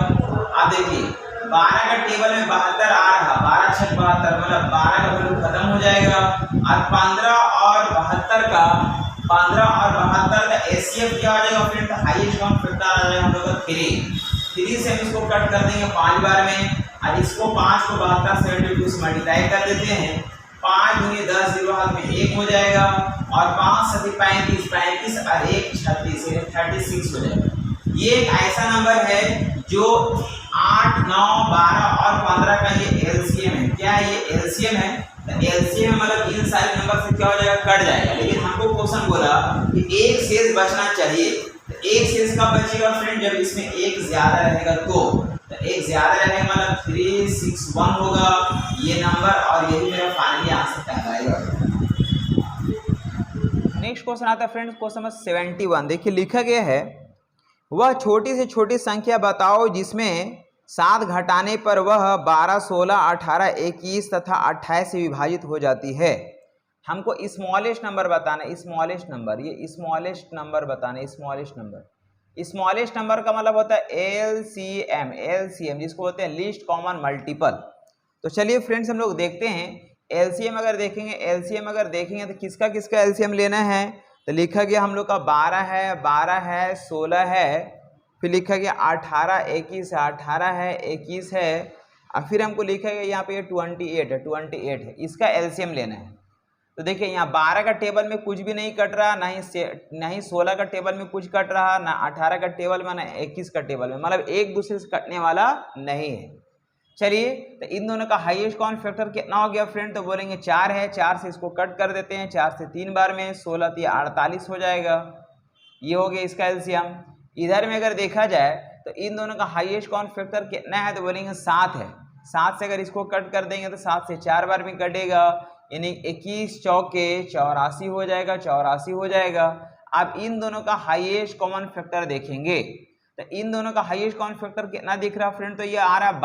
आप देखिए 12 का टेबल में 72 आ रहा, 12 6 72, मतलब 12 का वैल्यू खत्म हो जाएगा और 15 और 72 का एचसीएफ क्या आ जाएगा फ्रेंड? हाईएस्ट कॉमन फैक्टर आ जाएगा हम लोग का 3 से हम इसको कट कर देंगे 5 बार में और इसको 5 को 72 72 से मल्टीप्लाई कर देते हैं। 5 दूनी 10, 0 हाथ में 1 हो जाएगा और 5 7 35, 35 और 1 36, 36 हो जाएगा। ये एक ऐसा नंबर है जो 8, 9, 12 और 15 का ये LCM है। क्या है ये? LCM है। तो LCM मतलब इन सारे नंबर से क्या हो जाएगा? कट जाएगा। लेकिन हमको क्वेश्चन बोला कि एक शेष बचना चाहिए। तो एक शेष कब बचेगा फ्रेंड? जब इसमें एक ज्यादा रहेगा तो एक ज्यादा रहेगा, मतलब 361 होगा ये नंबर और यही मेरा फाइनली आंसर कहलाएगा। नेक्स्ट क्वेश्चन आता है फ्रेंड्स, क्वेश्चन नंबर 71। देखिए लिखा गया है, वह छोटी से छोटी संख्या बताओ जिसमें 7 घटाने पर वह 12, 16, 18, 21 तथा 28 से विभाजित हो जाती है। हमको स्मॉलेस्ट नंबर बताना है, स्मॉलेस्ट नंबर, ये स्मॉलेस्ट नंबर बताना है, स्मॉलेस्ट नंबर। स्मॉलेस्ट नंबर का मतलब होता है LCM, जिसको बोलते हैं लीस्ट कॉमन मल्टीपल। तो चलिए फ्रेंड्स हम लोग देखते हैं LCM अगर देखेंगे तो किसका LCM लेना है। तो लिखा गया हम लोग का 12 है, 16 है, फिर लिखा गया 18, 21 है, 18 है, 21 है और फिर हमको लिखा गया यहाँ पे 28 है, इसका LCM लेना है। तो देखिए यहाँ 12 का टेबल में कुछ भी नहीं कट रहा, ना ही 16 का टेबल में कुछ कट रहा, ना 18 का टेबल में, ना 21 का टेबल में, मतलब एक दूसरे से कटने वाला नहीं है। चलिए तो इन दोनों का हाईएस्ट कॉमन फैक्टर कितना हो गया फ्रेंड? तो बोलेंगे 4 है, 4 से इसको कट कर देते हैं, 4 से 3 बार में 16 3 48 हो जाएगा, ये हो गया इसका LCM। इधर में अगर देखा जाए तो इन दोनों का हाईएस्ट कॉमन फैक्टर कितना है? तो बोलेंगे 7 है। 7 से अगर इसको कट कर देंगे तो 7 से 4 बार में कटेगा, यानी 21 चौके 84 हो जाएगा, 84 हो जाएगा। अब इन दोनों का हाईएस्ट कॉमन फैक्टर देखेंगे तो इन दोनों का हाईएस्ट कॉमन फैक्टर कितना दिख रहा है फ्रेंड? तो ये आ रहा है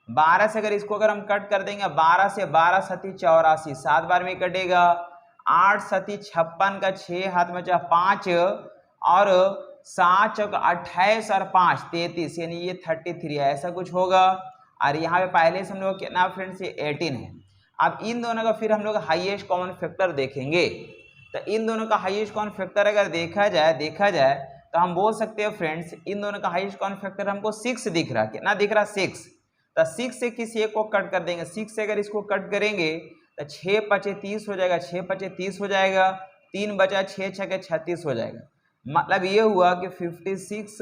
12 से अगर इसको अगर हम कट कर देंगे 12 से 12 सती 84, 7 बार में कटेगा, 8 सती 56 का 6 हाथ में 5 और 7 चौक 28 और 5 33, यानी ये 33 है, ऐसा कुछ होगा। और यहाँ पे पहले से हम लोग कितना फ्रेंड्स? ये 18 है। अब इन दोनों का फिर हम लोग हाईएस्ट कॉमन फैक्टर देखेंगे। तो इन दोनों का हाईएस्ट कॉमन फैक्टर अगर देखा जाए तो हम बोल सकते हैं फ्रेंड्स इन दोनों का हाईएस्ट कॉमन फैक्टर हमको 6 दिख रहा है। कितना दिख रहा है? 6। तो 6 से किसी एक को कट कर देंगे, 6 से अगर इसको कट करेंगे तो 6 5 30 हो जाएगा, 6 5 30 हो जाएगा, 3 बचा 6 6 36 हो जाएगा। मतलब ये हुआ कि 56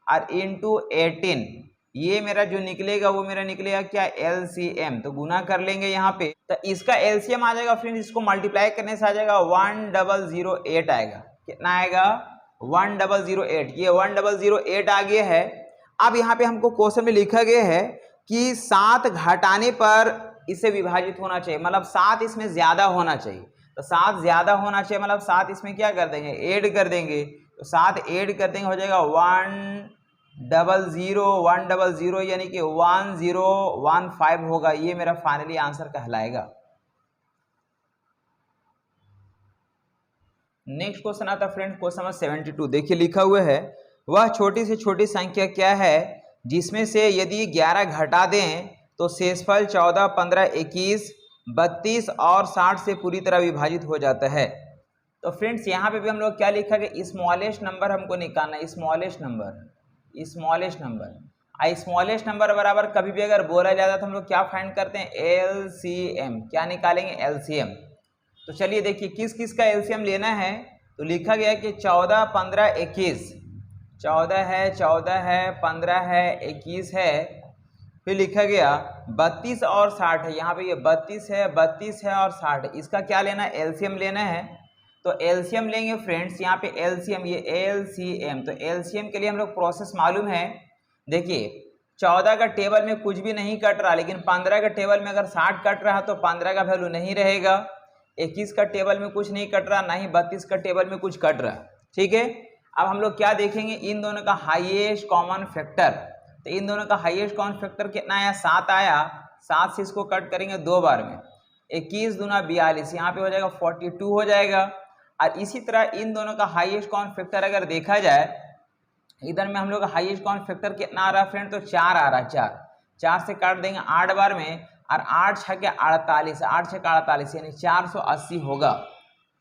और इंटू 18, ये मेरा जो निकलेगा वो मेरा निकलेगा क्या? LCM। तो गुना कर लेंगे यहाँ पे, तो इसका LCM आ जाएगा फ्रेंड्स, इसको मल्टीप्लाई करने से आ जाएगा 1008 आएगा। कितना आएगा? 1008। ये 1008 आ गया है। अब यहाँ पे हमको क्वेश्चन में लिखा गया है कि 7 घटाने पर इसे विभाजित होना चाहिए, मतलब 7 इसमें ज्यादा होना चाहिए। तो 7 ज्यादा होना चाहिए, मतलब 7 इसमें क्या कर देंगे? ऐड कर देंगे। तो 7 ऐड कर देंगे हो जाएगा 100 यानी कि 1015 होगा, ये मेरा फाइनली आंसर कहलाएगा। नेक्स्ट क्वेश्चन आता है फ्रेंड, क्वेश्चन नंबर 72। देखिए लिखा हुआ है, वह छोटी से छोटी संख्या क्या है जिसमें से यदि 11 घटा दें तो शेषफल 14, 15, 21, 32 और 60 से पूरी तरह विभाजित हो जाता है। तो फ्रेंड्स यहाँ पे भी हम लोग क्या लिखा कि स्मॉलेस्ट नंबर हमको निकालना है, स्मॉलेस्ट नंबर बराबर कभी भी अगर बोला जाता तो हम लोग क्या फाइंड करते हैं, एलसीएम। क्या निकालेंगे, एलसीएम। तो चलिए देखिए किस किस का एलसीएम लेना है। तो लिखा गया कि 14, 15, 21, 14 है, 15 है, 21 है, फिर लिखा गया 32 और 60 है। यहाँ पे ये 32 है और 60 है। इसका क्या लेना है, एलसीएम लेना है। तो एलसीएम लेंगे फ्रेंड्स, यहाँ पे एलसीएम, ये एलसीएम। तो एलसीएम के लिए हम लोग प्रोसेस मालूम है। देखिए 14 का टेबल में कुछ भी नहीं कट रहा, लेकिन 15 का टेबल में अगर 60 कट रहा तो 15 का वैल्यू नहीं रहेगा। 21 का टेबल में कुछ नहीं कट रहा, ना ही 32 का टेबल में कुछ कट रहा। ठीक है, अब हम लोग क्या देखेंगे, इन दोनों का हाईएस्ट कॉमन फैक्टर। तो इन दोनों का हाईएस्ट कॉमन फैक्टर कितना आया, 7 आया। 7 से इसको कट करेंगे 2 बार में, 21 दूना 42, यहाँ पे हो जाएगा 42 हो जाएगा। और इसी तरह इन दोनों का हाईएस्ट कॉमन फैक्टर अगर देखा जाए, इधर में हम लोग का हाईएस्ट कॉमन फैक्टर कितना आ रहा है फ्रेंड, तो 4 आ रहा है। 4 से काट देंगे 8 बार में, और 8 छके 48, 8 छके 48 यानी 480 होगा।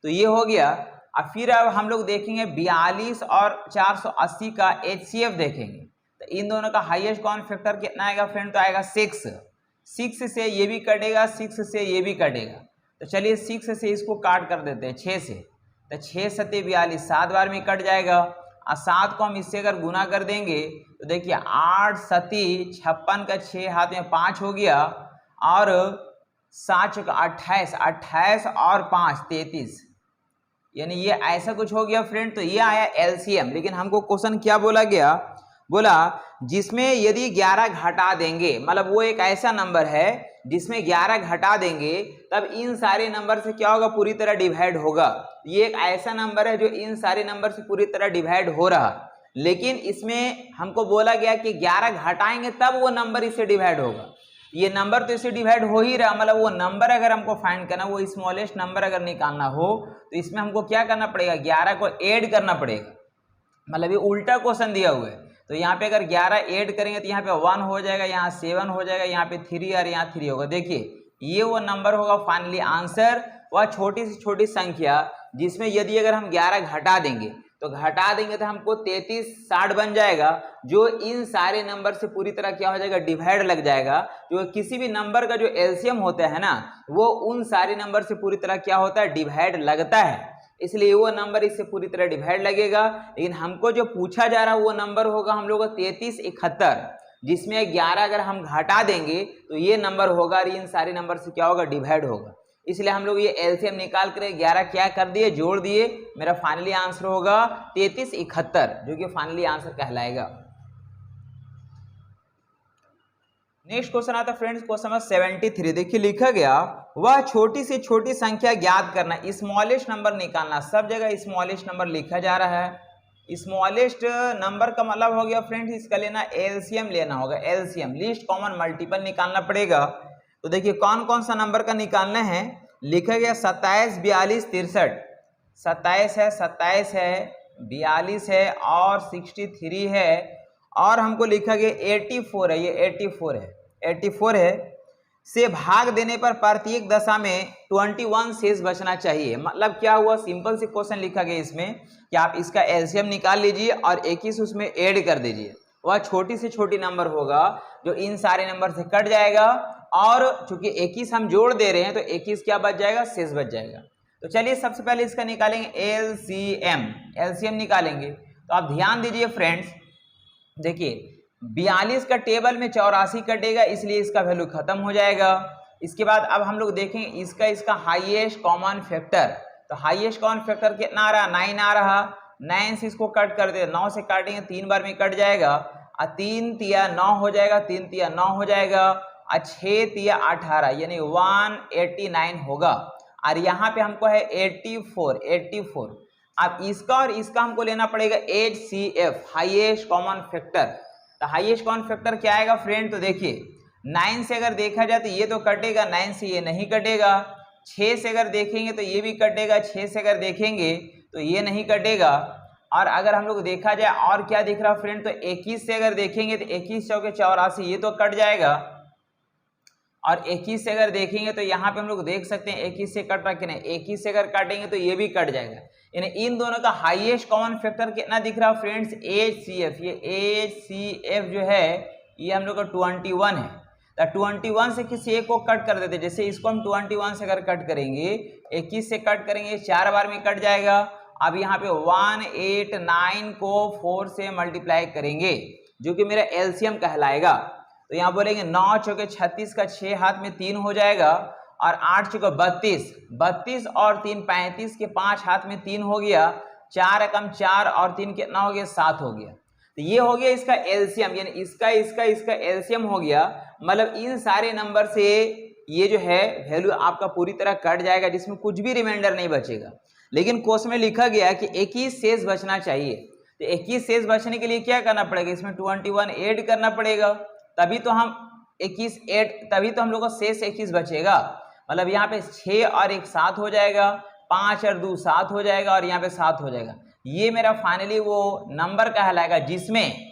तो ये हो गया। और फिर अब हम लोग देखेंगे 42 और 480 का HCF देखेंगे। तो इन दोनों का हाईएस्ट कॉमन फैक्टर कितना आएगा फ्रेंड, तो आएगा 6। 6 से ये भी कटेगा, 6 से ये भी कटेगा। तो चलिए 6 से इसको काट कर देते हैं 6 से। तो 6 सत्ते 42, 7 बार में कट जाएगा। और 7 को हम इससे अगर गुना कर देंगे तो देखिए 8 सती 56 का 6 हाथ में 5 हो गया, और 7 चौका 28, 28 और 5 33, यानी ये ऐसा कुछ हो गया फ्रेंड। तो ये आया एलसीएम। लेकिन हमको क्वेश्चन क्या बोला गया, बोला जिसमें यदि 11 घटा देंगे, मतलब वो एक ऐसा नंबर है जिसमें 11 घटा देंगे तब इन सारे नंबर से क्या होगा, पूरी तरह डिवाइड होगा। ये एक ऐसा नंबर है जो इन सारे नंबर से पूरी तरह डिवाइड हो रहा, लेकिन इसमें हमको बोला गया कि 11 घटाएंगे तब वो नंबर इससे डिवाइड होगा। ये नंबर तो इससे डिवाइड हो ही रहा, मतलब वो नंबर अगर हमको फाइंड करना, वो स्मॉलेस्ट नंबर अगर निकालना हो तो इसमें हमको क्या करना पड़ेगा, 11 को ऐड करना पड़ेगा। मतलब ये उल्टा क्वेश्चन दिया हुआ है। तो यहाँ पे अगर 11 ऐड करेंगे तो यहाँ पे 1 हो जाएगा, यहाँ 7 हो जाएगा, यहाँ पे 3 और यहाँ 3 होगा। देखिए ये वो नंबर होगा फाइनली आंसर, वह छोटी से छोटी संख्या जिसमें यदि अगर हम 11 घटा देंगे तो हमको 33 60 बन जाएगा, जो इन सारे नंबर से पूरी तरह क्या हो जाएगा, डिवाइड लग जाएगा। जो किसी भी नंबर का जो एलसीएम होता है ना, वो उन सारे नंबर से पूरी तरह क्या होता है, डिवाइड लगता है। इसलिए वो नंबर इससे पूरी तरह डिवाइड लगेगा। लेकिन हमको जो पूछा जा रहा है वो नंबर होगा हम लोग का 33 71, जिसमें 11 अगर हम घटा देंगे तो ये नंबर होगा, और इन सारे नंबर से क्या होगा, डिवाइड होगा। इसलिए हम लोग ये एलसीएम निकाल कर 11 क्या कर दिए, जोड़ दिए। मेरा फाइनली आंसर होगा 33 71, जो कि फाइनली आंसर कहलाएगा। नेक्स्ट क्वेश्चन आता है फ्रेंड्स, क्वेश्चन नंबर 73। देखिए लिखा गया, वह छोटी से छोटी संख्या ज्ञात करना, स्मॉलेस्ट नंबर निकालना। सब जगह स्मॉलेस्ट नंबर लिखा जा रहा है। स्मॉलेस्ट नंबर का मतलब हो गया फ्रेंड्स, इसका लेना एलसीएम लेना होगा। एलसीएम लीस्ट कॉमन मल्टीपल निकालना पड़ेगा। तो देखिए कौन कौन सा नंबर का निकालना है। लिखा गया 27 42 63, 27 है, 42 है और 63 है, और हमको लिखा गया 84 है, ये 84 है। से भाग देने पर प्रत्येक दशा में 21 शेष बचना चाहिए। मतलब क्या हुआ, सिंपल सी क्वेश्चन लिखा गया इसमें कि आप इसका एलसीएम निकाल लीजिए और 21 उसमें ऐड कर दीजिए। वह छोटी से छोटी नंबर होगा जो इन सारे नंबर से कट जाएगा, और चूंकि 21 हम जोड़ दे रहे हैं तो 21 क्या बच जाएगा, शेष बच जाएगा। तो चलिए सबसे पहले इसका निकालेंगे एलसीएम निकालेंगे। तो आप ध्यान दीजिए फ्रेंड्स, देखिए 42 का टेबल में 84 कटेगा, इसलिए इसका वैल्यू खत्म हो जाएगा। इसके बाद अब हम लोग देखेंगे इसका हाईएस्ट कॉमन फैक्टर। तो हाईएस्ट कॉमन फैक्टर कितना आ रहा, 9 आ रहा। 9 से इसको कट कर दे, 9 से काटेंगे 3 बार में कट जाएगा, और 3 तिया 9 हो जाएगा, 3 तिया 9 हो जाएगा, और 6 तिया 18 यानी 189 होगा। और यहाँ पे हमको है 84। अब इसका और इसका हमको लेना पड़ेगा HCF, हाईएस्ट कॉमन फैक्टर। तो हाईएस्ट कॉमन फैक्टर क्या आएगा फ्रेंड, तो देखिए 9 से अगर देखा जाए तो ये तो कटेगा, 9 से ये नहीं कटेगा। 6 से अगर देखेंगे तो ये भी कटेगा, 6 से अगर देखेंगे तो ये नहीं कटेगा। और अगर हम लोग देखा जाए और क्या दिख रहा फ्रेंड, तो 21 से अगर देखेंगे तो 21 चौके 84, ये तो कट जाएगा। और 21 से अगर देखेंगे तो यहाँ पे हम लोग देख सकते हैं 21 से कट रहा कि नहीं, 21 से अगर काटेंगे तो ये भी कट जाएगा। यानी इन दोनों का हाईएस्ट कॉमन फैक्टर कितना दिख रहा फ्रेंड्स, HCF। ये HCF जो है ये हम लोग का 21 है। तो 21 से किसी एक को कट कर देते, जैसे इसको हम 21 से अगर कट करेंगे, 21 से कट करेंगे, 4 बार में कट जाएगा। अब यहाँ पे 189 को 4 से मल्टीप्लाई करेंगे, जो कि मेरा एलसीएम कहलाएगा। तो यहाँ बोलेंगे 9 चौके 36 का 6 हाथ में 3 हो जाएगा, और 8 चौके 32, 32 और 3 35 के 5 हाथ में 3 हो गया, 4 एकम 4 और 3 कितना हो गया, 7 हो गया। तो ये हो गया इसका एलसीएम, यानी इसका एलसीएम हो गया। मतलब इन सारे नंबर से ये जो है वैल्यू आपका पूरी तरह कट जाएगा, जिसमें कुछ भी रिमाइंडर नहीं बचेगा। लेकिन क्वेश्चन में लिखा गया कि 21 शेष बचना चाहिए। तो 21 शेष बचने के लिए क्या करना पड़ेगा, इसमें 21 ऐड करना पड़ेगा, तभी तो हम 21 ऐड, तभी तो हम लोग का शेष 21 बचेगा। मतलब यहाँ पे 6 और 1 7 हो जाएगा, 5 और 2 7 हो जाएगा, और यहाँ पे 7 हो जाएगा। ये मेरा फाइनली वो नंबर कहलाएगा जिसमें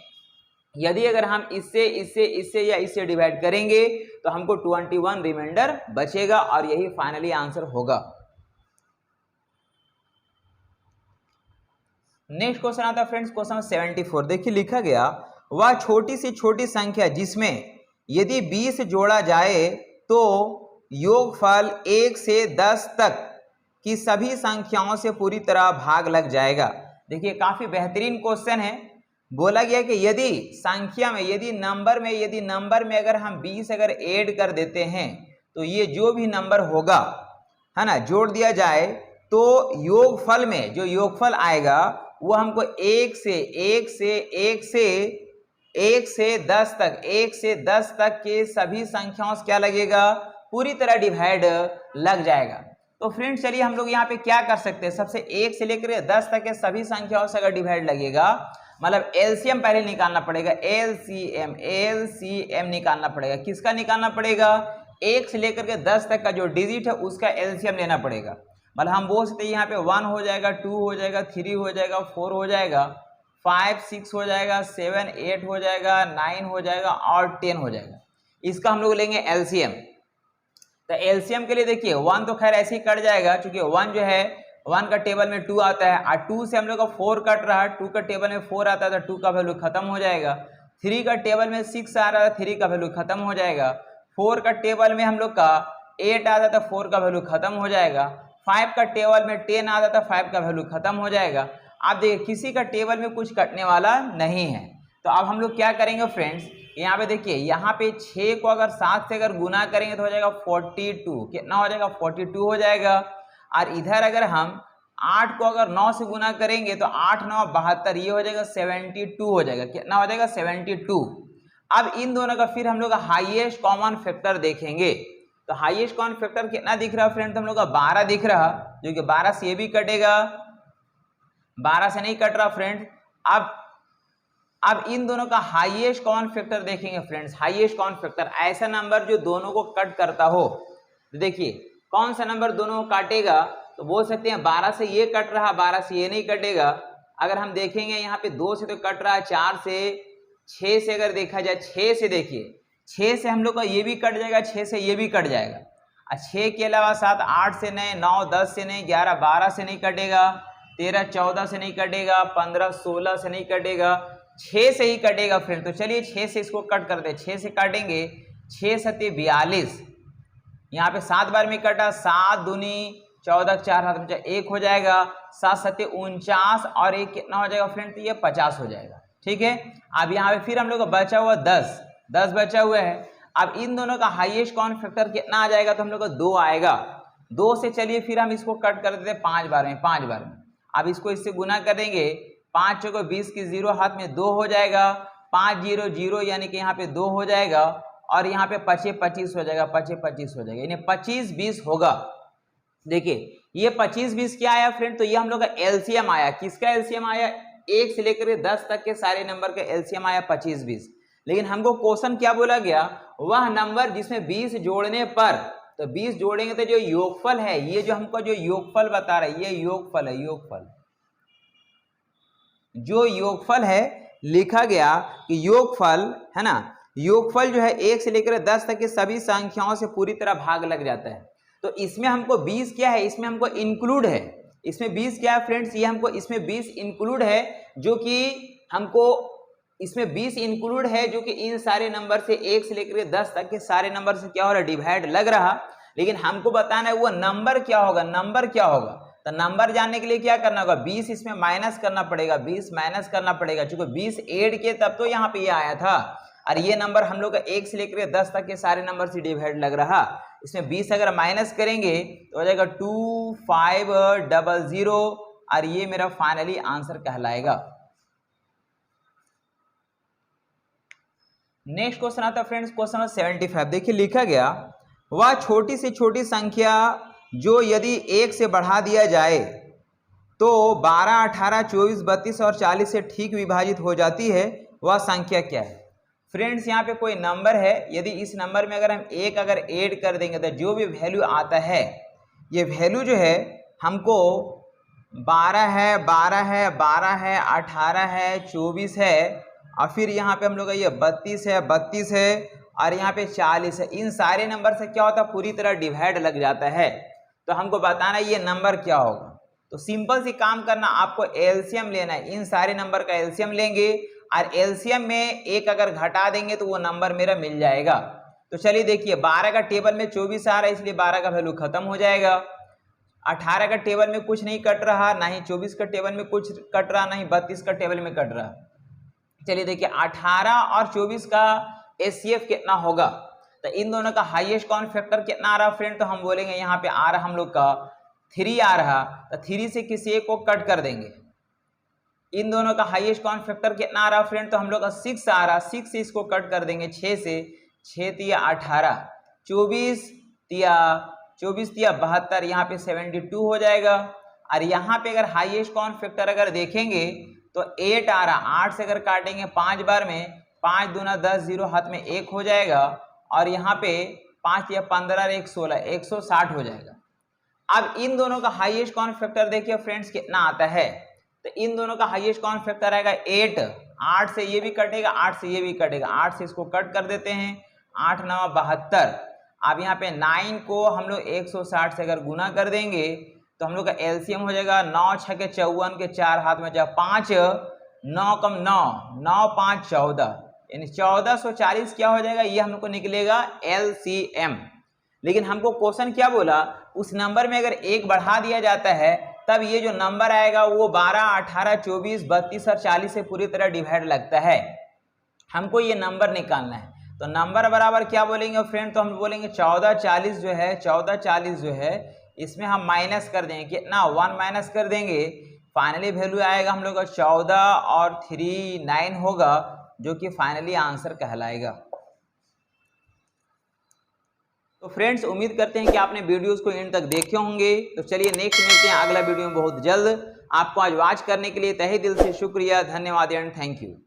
यदि अगर हम इससे या इससे डिवाइड करेंगे तो हमको 21 रिमाइंडर बचेगा, और यही फाइनली आंसर होगा। नेक्स्ट क्वेश्चन आता है फ्रेंड्स, क्वेश्चन 74। देखिए लिखा गया, वह छोटी सी छोटी संख्या जिसमें यदि 20 जोड़ा जाए तो योगफल 1 से 10 तक की सभी संख्याओं से पूरी तरह भाग लग जाएगा। देखिए काफी बेहतरीन क्वेश्चन है। बोला गया कि यदि संख्या में, यदि नंबर में अगर हम 20 अगर ऐड कर देते हैं तो ये जो भी नंबर होगा है ना, जोड़ दिया जाए तो योगफल में जो योगफल आएगा वो हमको 1 से 10 तक के सभी संख्याओं से क्या लगेगा, पूरी तरह डिवाइड लग जाएगा। तो फ्रेंड्स चलिए हम लोग यहाँ पे क्या कर सकते हैं, सबसे 1 से लेकर 10 तक के सभी संख्याओं से अगर डिवाइड लगेगा, मतलब एलसीएम पहले निकालना पड़ेगा। एलसीएम निकालना पड़ेगा। किसका निकालना पड़ेगा, 1 से लेकर के 10 तक का जो डिजिट है उसका एलसीएम लेना पड़ेगा। मतलब हम बोल सकते हैं यहाँ पे 1 हो जाएगा, 2 हो जाएगा, 3 हो जाएगा, 4 हो जाएगा, 5 6 हो जाएगा, 7 8 हो जाएगा, 9 हो जाएगा, और 10 हो जाएगा। इसका हम लोग लेंगे एलसीएम। तो एलसीएम के लिए देखिए 1 तो खैर ऐसे ही कट जाएगा, क्योंकि 1 जो है 1 का टेबल में 2 आता है, और 2 से हम लोग का 4 कट रहा है, 2 का टेबल में 4 आता है तो 2 का वैल्यू खत्म हो जाएगा। 3 का टेबल में 6 आ रहा है, 3 का वैल्यू खत्म हो जाएगा। 4 का टेबल में हम लोग का 8 आता था, 4 का वैल्यू खत्म हो जाएगा। 5 का टेबल में 10 आता था, 5 का वैल्यू खत्म हो जाएगा। आप देखिए किसी का टेबल में कुछ कटने वाला नहीं है। तो अब हम लोग क्या करेंगे फ्रेंड्स, यहाँ पे देखिए, यहाँ पे 6 को अगर 7 से अगर गुना करेंगे तो हो जाएगा 42। कितना हो जाएगा, 42 हो जाएगा। और इधर अगर हम 8 को अगर 9 से गुना करेंगे तो 8 9 72, ये हो जाएगा 72 हो जाएगा। कितना हो जाएगा, 72। अब इन दोनों का फिर हम लोग हाईएस्ट कॉमन फैक्टर देखेंगे। तो हाईएस्ट कॉमन फैक्टर कितना दिख रहा है फ्रेंड्स, हम लोग का 12 दिख रहा, जो कि 12 से ये भी कटेगा, 12 से नहीं कट रहा फ्रेंड्स। अब इन दोनों का हाईएस्ट कॉमन फैक्टर देखेंगे फ्रेंड्स। हाईएस्ट कॉमन फैक्टर ऐसा नंबर जो दोनों को कट करता हो। तो देखिए कौन सा नंबर दोनों को काटेगा, तो बोल सकते हैं 12 से ये कट रहा, 12 से ये नहीं कटेगा। अगर हम देखेंगे यहाँ पे 2 से तो कट रहा है, 4 से, 6 से अगर देखा जाए, 6 से देखिए, 6 से हम लोग का ये भी कट जाएगा, 6 से ये भी कट जाएगा। और 6 के अलावा 7 8 से नहीं, 9 10 से नहीं, 11 12 से नहीं कटेगा, 13 14 से नहीं कटेगा, 15 16 से नहीं कटेगा, 6 से ही कटेगा फ्रेंड। तो चलिए 6 से इसको कट करते हैं। 6 से काटेंगे, 6 7 42, यहाँ पे 7 बार में कटा, 7 दूनी 14, 4 हाथ में 1 हो जाएगा, 7 7 49, और 1 कितना हो जाएगा फ्रेंड, तो ये 50 हो जाएगा। ठीक है। अब यहाँ पे फिर हम लोग का बचा हुआ 10 बचा हुआ है। अब इन दोनों का हाईएस्ट कॉमन फैक्टर कितना आ जाएगा, तो हम लोग का 2 आएगा। 2 से चलिए फिर हम इसको कट कर देते हैं 5 बार में। अब इसको इससे गुना करेंगे, 5 चौको 20 की 0 हाथ में 2 हो जाएगा, 5 0 0 यानी कि यहाँ पे 2 हो जाएगा, और यहाँ पे 25 25 हो जाएगा, 25 25 हो जाएगा, यानी 25 20 होगा। देखिए ये 25 20 क्या आया फ्रेंड, तो ये हम लोग का एलसीएम आया। किसका एलसीएम आया, 1 से लेकर 10 तक के सारे नंबर का एलसीएम आया 25 20। लेकिन हमको क्वेश्चन क्या बोला गया, वह नंबर जिसमें 20 जोड़ने पर, तो 20 जोड़ेंगे तो जो योगफल है, ये जो हमको जो योगफल बता रहा है, ये योगफल है, योगफल। जो योगफल है लिखा गया कि योगफल है ना, योगफल जो है 1 से लेकर 10 तक की सभी संख्याओं से पूरी तरह भाग लग जाता है। तो इसमें हमको 20 क्या है, इसमें हमको इंक्लूड है, इसमें 20 क्या है फ्रेंड्स, ये हमको इसमें 20 इंक्लूड है, जो कि हमको इसमें 20 इंक्लूड है, जो कि इन सारे नंबर से 1 से लेकर 10 तक के सारे नंबर से क्या हो रहा है, डिवाइड लग रहा। लेकिन हमको बताना है वो नंबर क्या होगा, नंबर क्या होगा। तो नंबर जानने के लिए क्या करना होगा, 20 इसमें माइनस करना पड़ेगा, 20 माइनस करना पड़ेगा, क्योंकि 20 ऐड के तब तो यहाँ पे ये आया था। और ये नंबर हम लोग का 1 से लेकर 10 तक के सारे नंबर से डिवाइड लग रहा। इसमें 20 अगर माइनस करेंगे तो हो जाएगा 2500 और ये मेरा फाइनली आंसर कहलाएगा। नेक्स्ट क्वेश्चन आता है फ्रेंड्स, क्वेश्चन नंबर 75। देखिए लिखा गया, वह छोटी से छोटी संख्या जो यदि 1 से बढ़ा दिया जाए तो 12, 18, 24, 32 और 40 से ठीक विभाजित हो जाती है, वह संख्या क्या है। फ्रेंड्स यहाँ पे कोई नंबर है, यदि इस नंबर में अगर हम एक अगर ऐड कर देंगे तो जो भी वैल्यू आता है, ये वैल्यू जो है हमको 12 है, 12 है, 12 है, 18 है, 24 है, और फिर यहाँ पे हम लोग का ये 32 है, 32 है, और यहाँ पे 40 है। इन सारे नंबर से क्या होता है, पूरी तरह डिवाइड लग जाता है। तो हमको बताना ये नंबर क्या होगा। तो सिंपल सी काम करना, आपको एलसीएम लेना है, इन सारे नंबर का एलसीएम लेंगे और एलसीएम में एक अगर घटा देंगे तो वो नंबर मेरा मिल जाएगा। तो चलिए देखिए, 12 का टेबल में 24 आ रहा है, इसलिए 12 का वैल्यू खत्म हो जाएगा। 18 का टेबल में कुछ नहीं कट रहा, ना ही 24 का टेबल में कुछ कट रहा, ना ही 32 का टेबल में कट रहा। चलिए देखिए, 18 और 24 का एचसीएफ कितना होगा, तो इन दोनों का हाईएस्ट कॉमन फैक्टर कितना आ रहा फ्रेंड, तो हम बोलेंगे यहाँ पे आ रहा हम लोग का 3 आ रहा, तो 3 से किसी एक को कट कर देंगे। इन दोनों का हाईएस्ट कॉमन फैक्टर कितना आ रहा फ्रेंड, तो हम लोग का 6 आ रहा, 6 से इसको कट कर देंगे 6 से, 6 तिया 18, 24 तिया 72, यहाँ पे 72 हो जाएगा। और यहाँ पे अगर हाईएस्ट कॉमन फैक्टर अगर देखेंगे तो 8 आ रहा, 8 से अगर काटेंगे 5 बार में, 5 दूना 10, 0 हाथ में 1 हो जाएगा, और यहाँ पे 5 या 15 और 1 16, 160 हो जाएगा। अब इन दोनों का हाईएस्ट कॉमन फैक्टर देखिए फ्रेंड्स कितना आता है, तो इन दोनों का हाईएस्ट कॉमन फैक्टर आएगा 8, 8 से ये भी कटेगा, 8 से ये भी कटेगा, 8 से इसको कट कर देते हैं, 8 9 72। अब यहाँ पे 9 को हम लोग 160 से अगर गुना कर देंगे तो हम लोग का एलसीएम हो जाएगा 9 6 के 54 के 4 हाथ में जाए 5, 9 कम 9, 9 5 14, यानी 1440 क्या हो जाएगा, ये हम लोग को निकलेगा एलसीएम। लेकिन हमको क्वेश्चन क्या बोला, उस नंबर में अगर 1 बढ़ा दिया जाता है तब ये जो नंबर आएगा वो 12, 18, 24, 32 और 40 से पूरी तरह डिवाइड लगता है। हमको ये नंबर निकालना है, तो नंबर बराबर क्या बोलेंगे फ्रेंड, तो हम बोलेंगे 1440 जो है, 1440 जो है इसमें हम माइनस कर देंगे कितना, 1 माइनस कर देंगे, फाइनली वैल्यू आएगा हम लोग का 14 और 3 9 होगा, जो कि फाइनली आंसर कहलाएगा। तो फ्रेंड्स उम्मीद करते हैं कि आपने वीडियोस को एंड तक देखे होंगे। तो चलिए नेक्स्ट मिलते हैं अगला वीडियो में बहुत जल्द। आपको आज वॉच करने के लिए तहे दिल से शुक्रिया, धन्यवाद एंड थैंक यू।